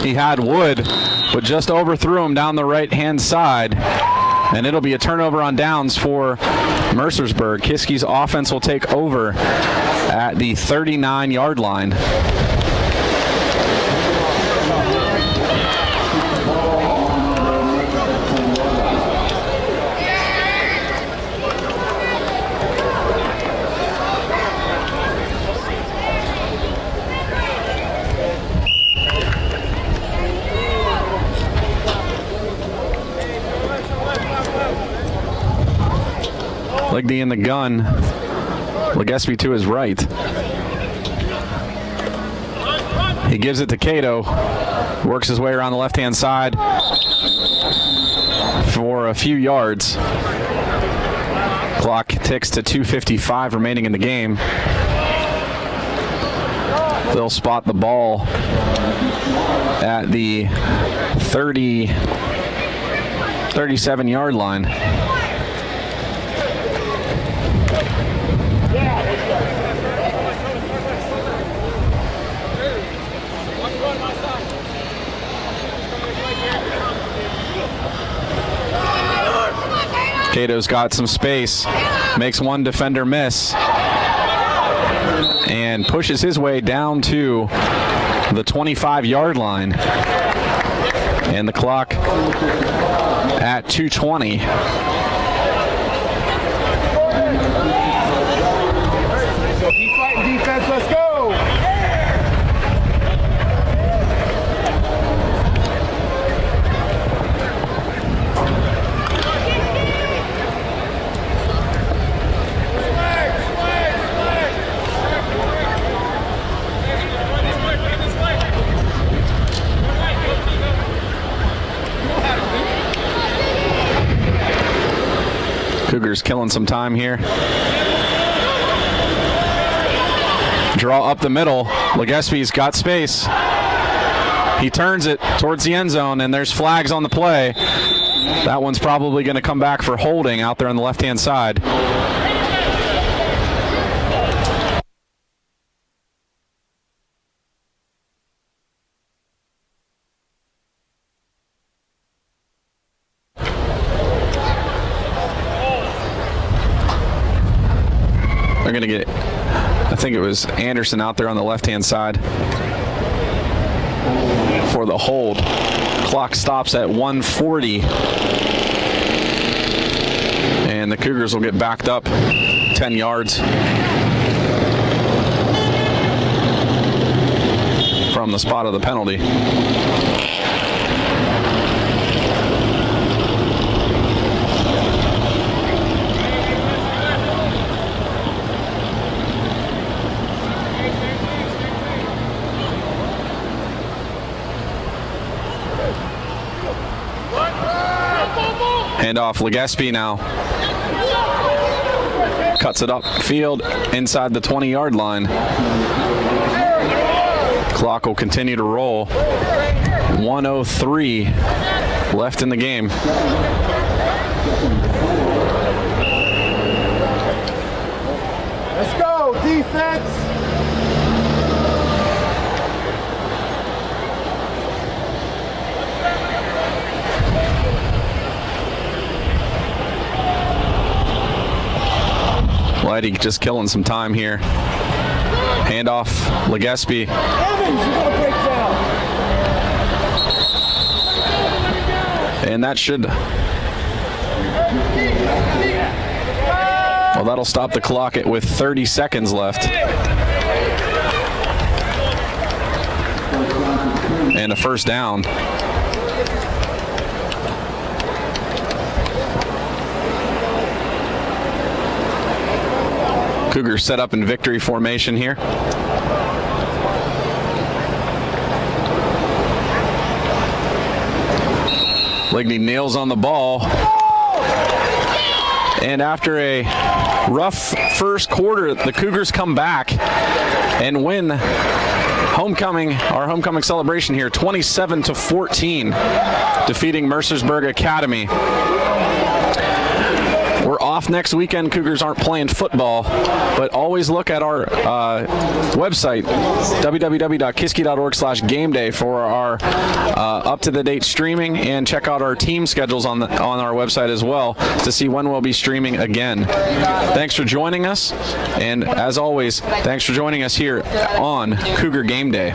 He had Wood, but just overthrew him down the right-hand side. And it'll be a turnover on downs for Mercersburg. Kiski's offense will take over at the 39-yard line. Ligdy in the gun. Legespi to his right. He gives it to Cato. Works his way around the left-hand side for a few yards. Clock ticks to 2:55 remaining in the game. They'll spot the ball at the 37-yard line. Cato's got some space, makes one defender miss, and pushes his way down to the 25-yard line. And the clock at 2:20. Keep fighting defense, let's go! Cougars killing some time here. Draw up the middle. Legespi's got space. He turns it towards the end zone, and there's flags on the play. That one's probably going to come back for holding out there on the left-hand side. They're going to get, I think it was Anderson out there on the left-hand side for the hold. Clock stops at 1:40. And the Cougars will get backed up 10 yards from the spot of the penalty. Hand off Legespi now. Cuts it up field inside the 20-yard line. Clock will continue to roll. 1:03 left in the game. Let's go, defense! Lighty just killing some time here. Handoff, Legespi. Evans, you gotta break down! And that should... Well, that'll stop the clock with 30 seconds left. And a first down. Cougars set up in victory formation here. Ligney nails on the ball. And after a rough first quarter, the Cougars come back and win our homecoming celebration here, 27-14, defeating Mercersburg Academy. We're off next weekend. Cougars aren't playing football, but always look at our website, www.kiski.org/gameday, for our up-to-the-date streaming, and check out our team schedules on our website as well to see when we'll be streaming again. Thanks for joining us, and as always, thanks for joining us here on Cougar Game Day.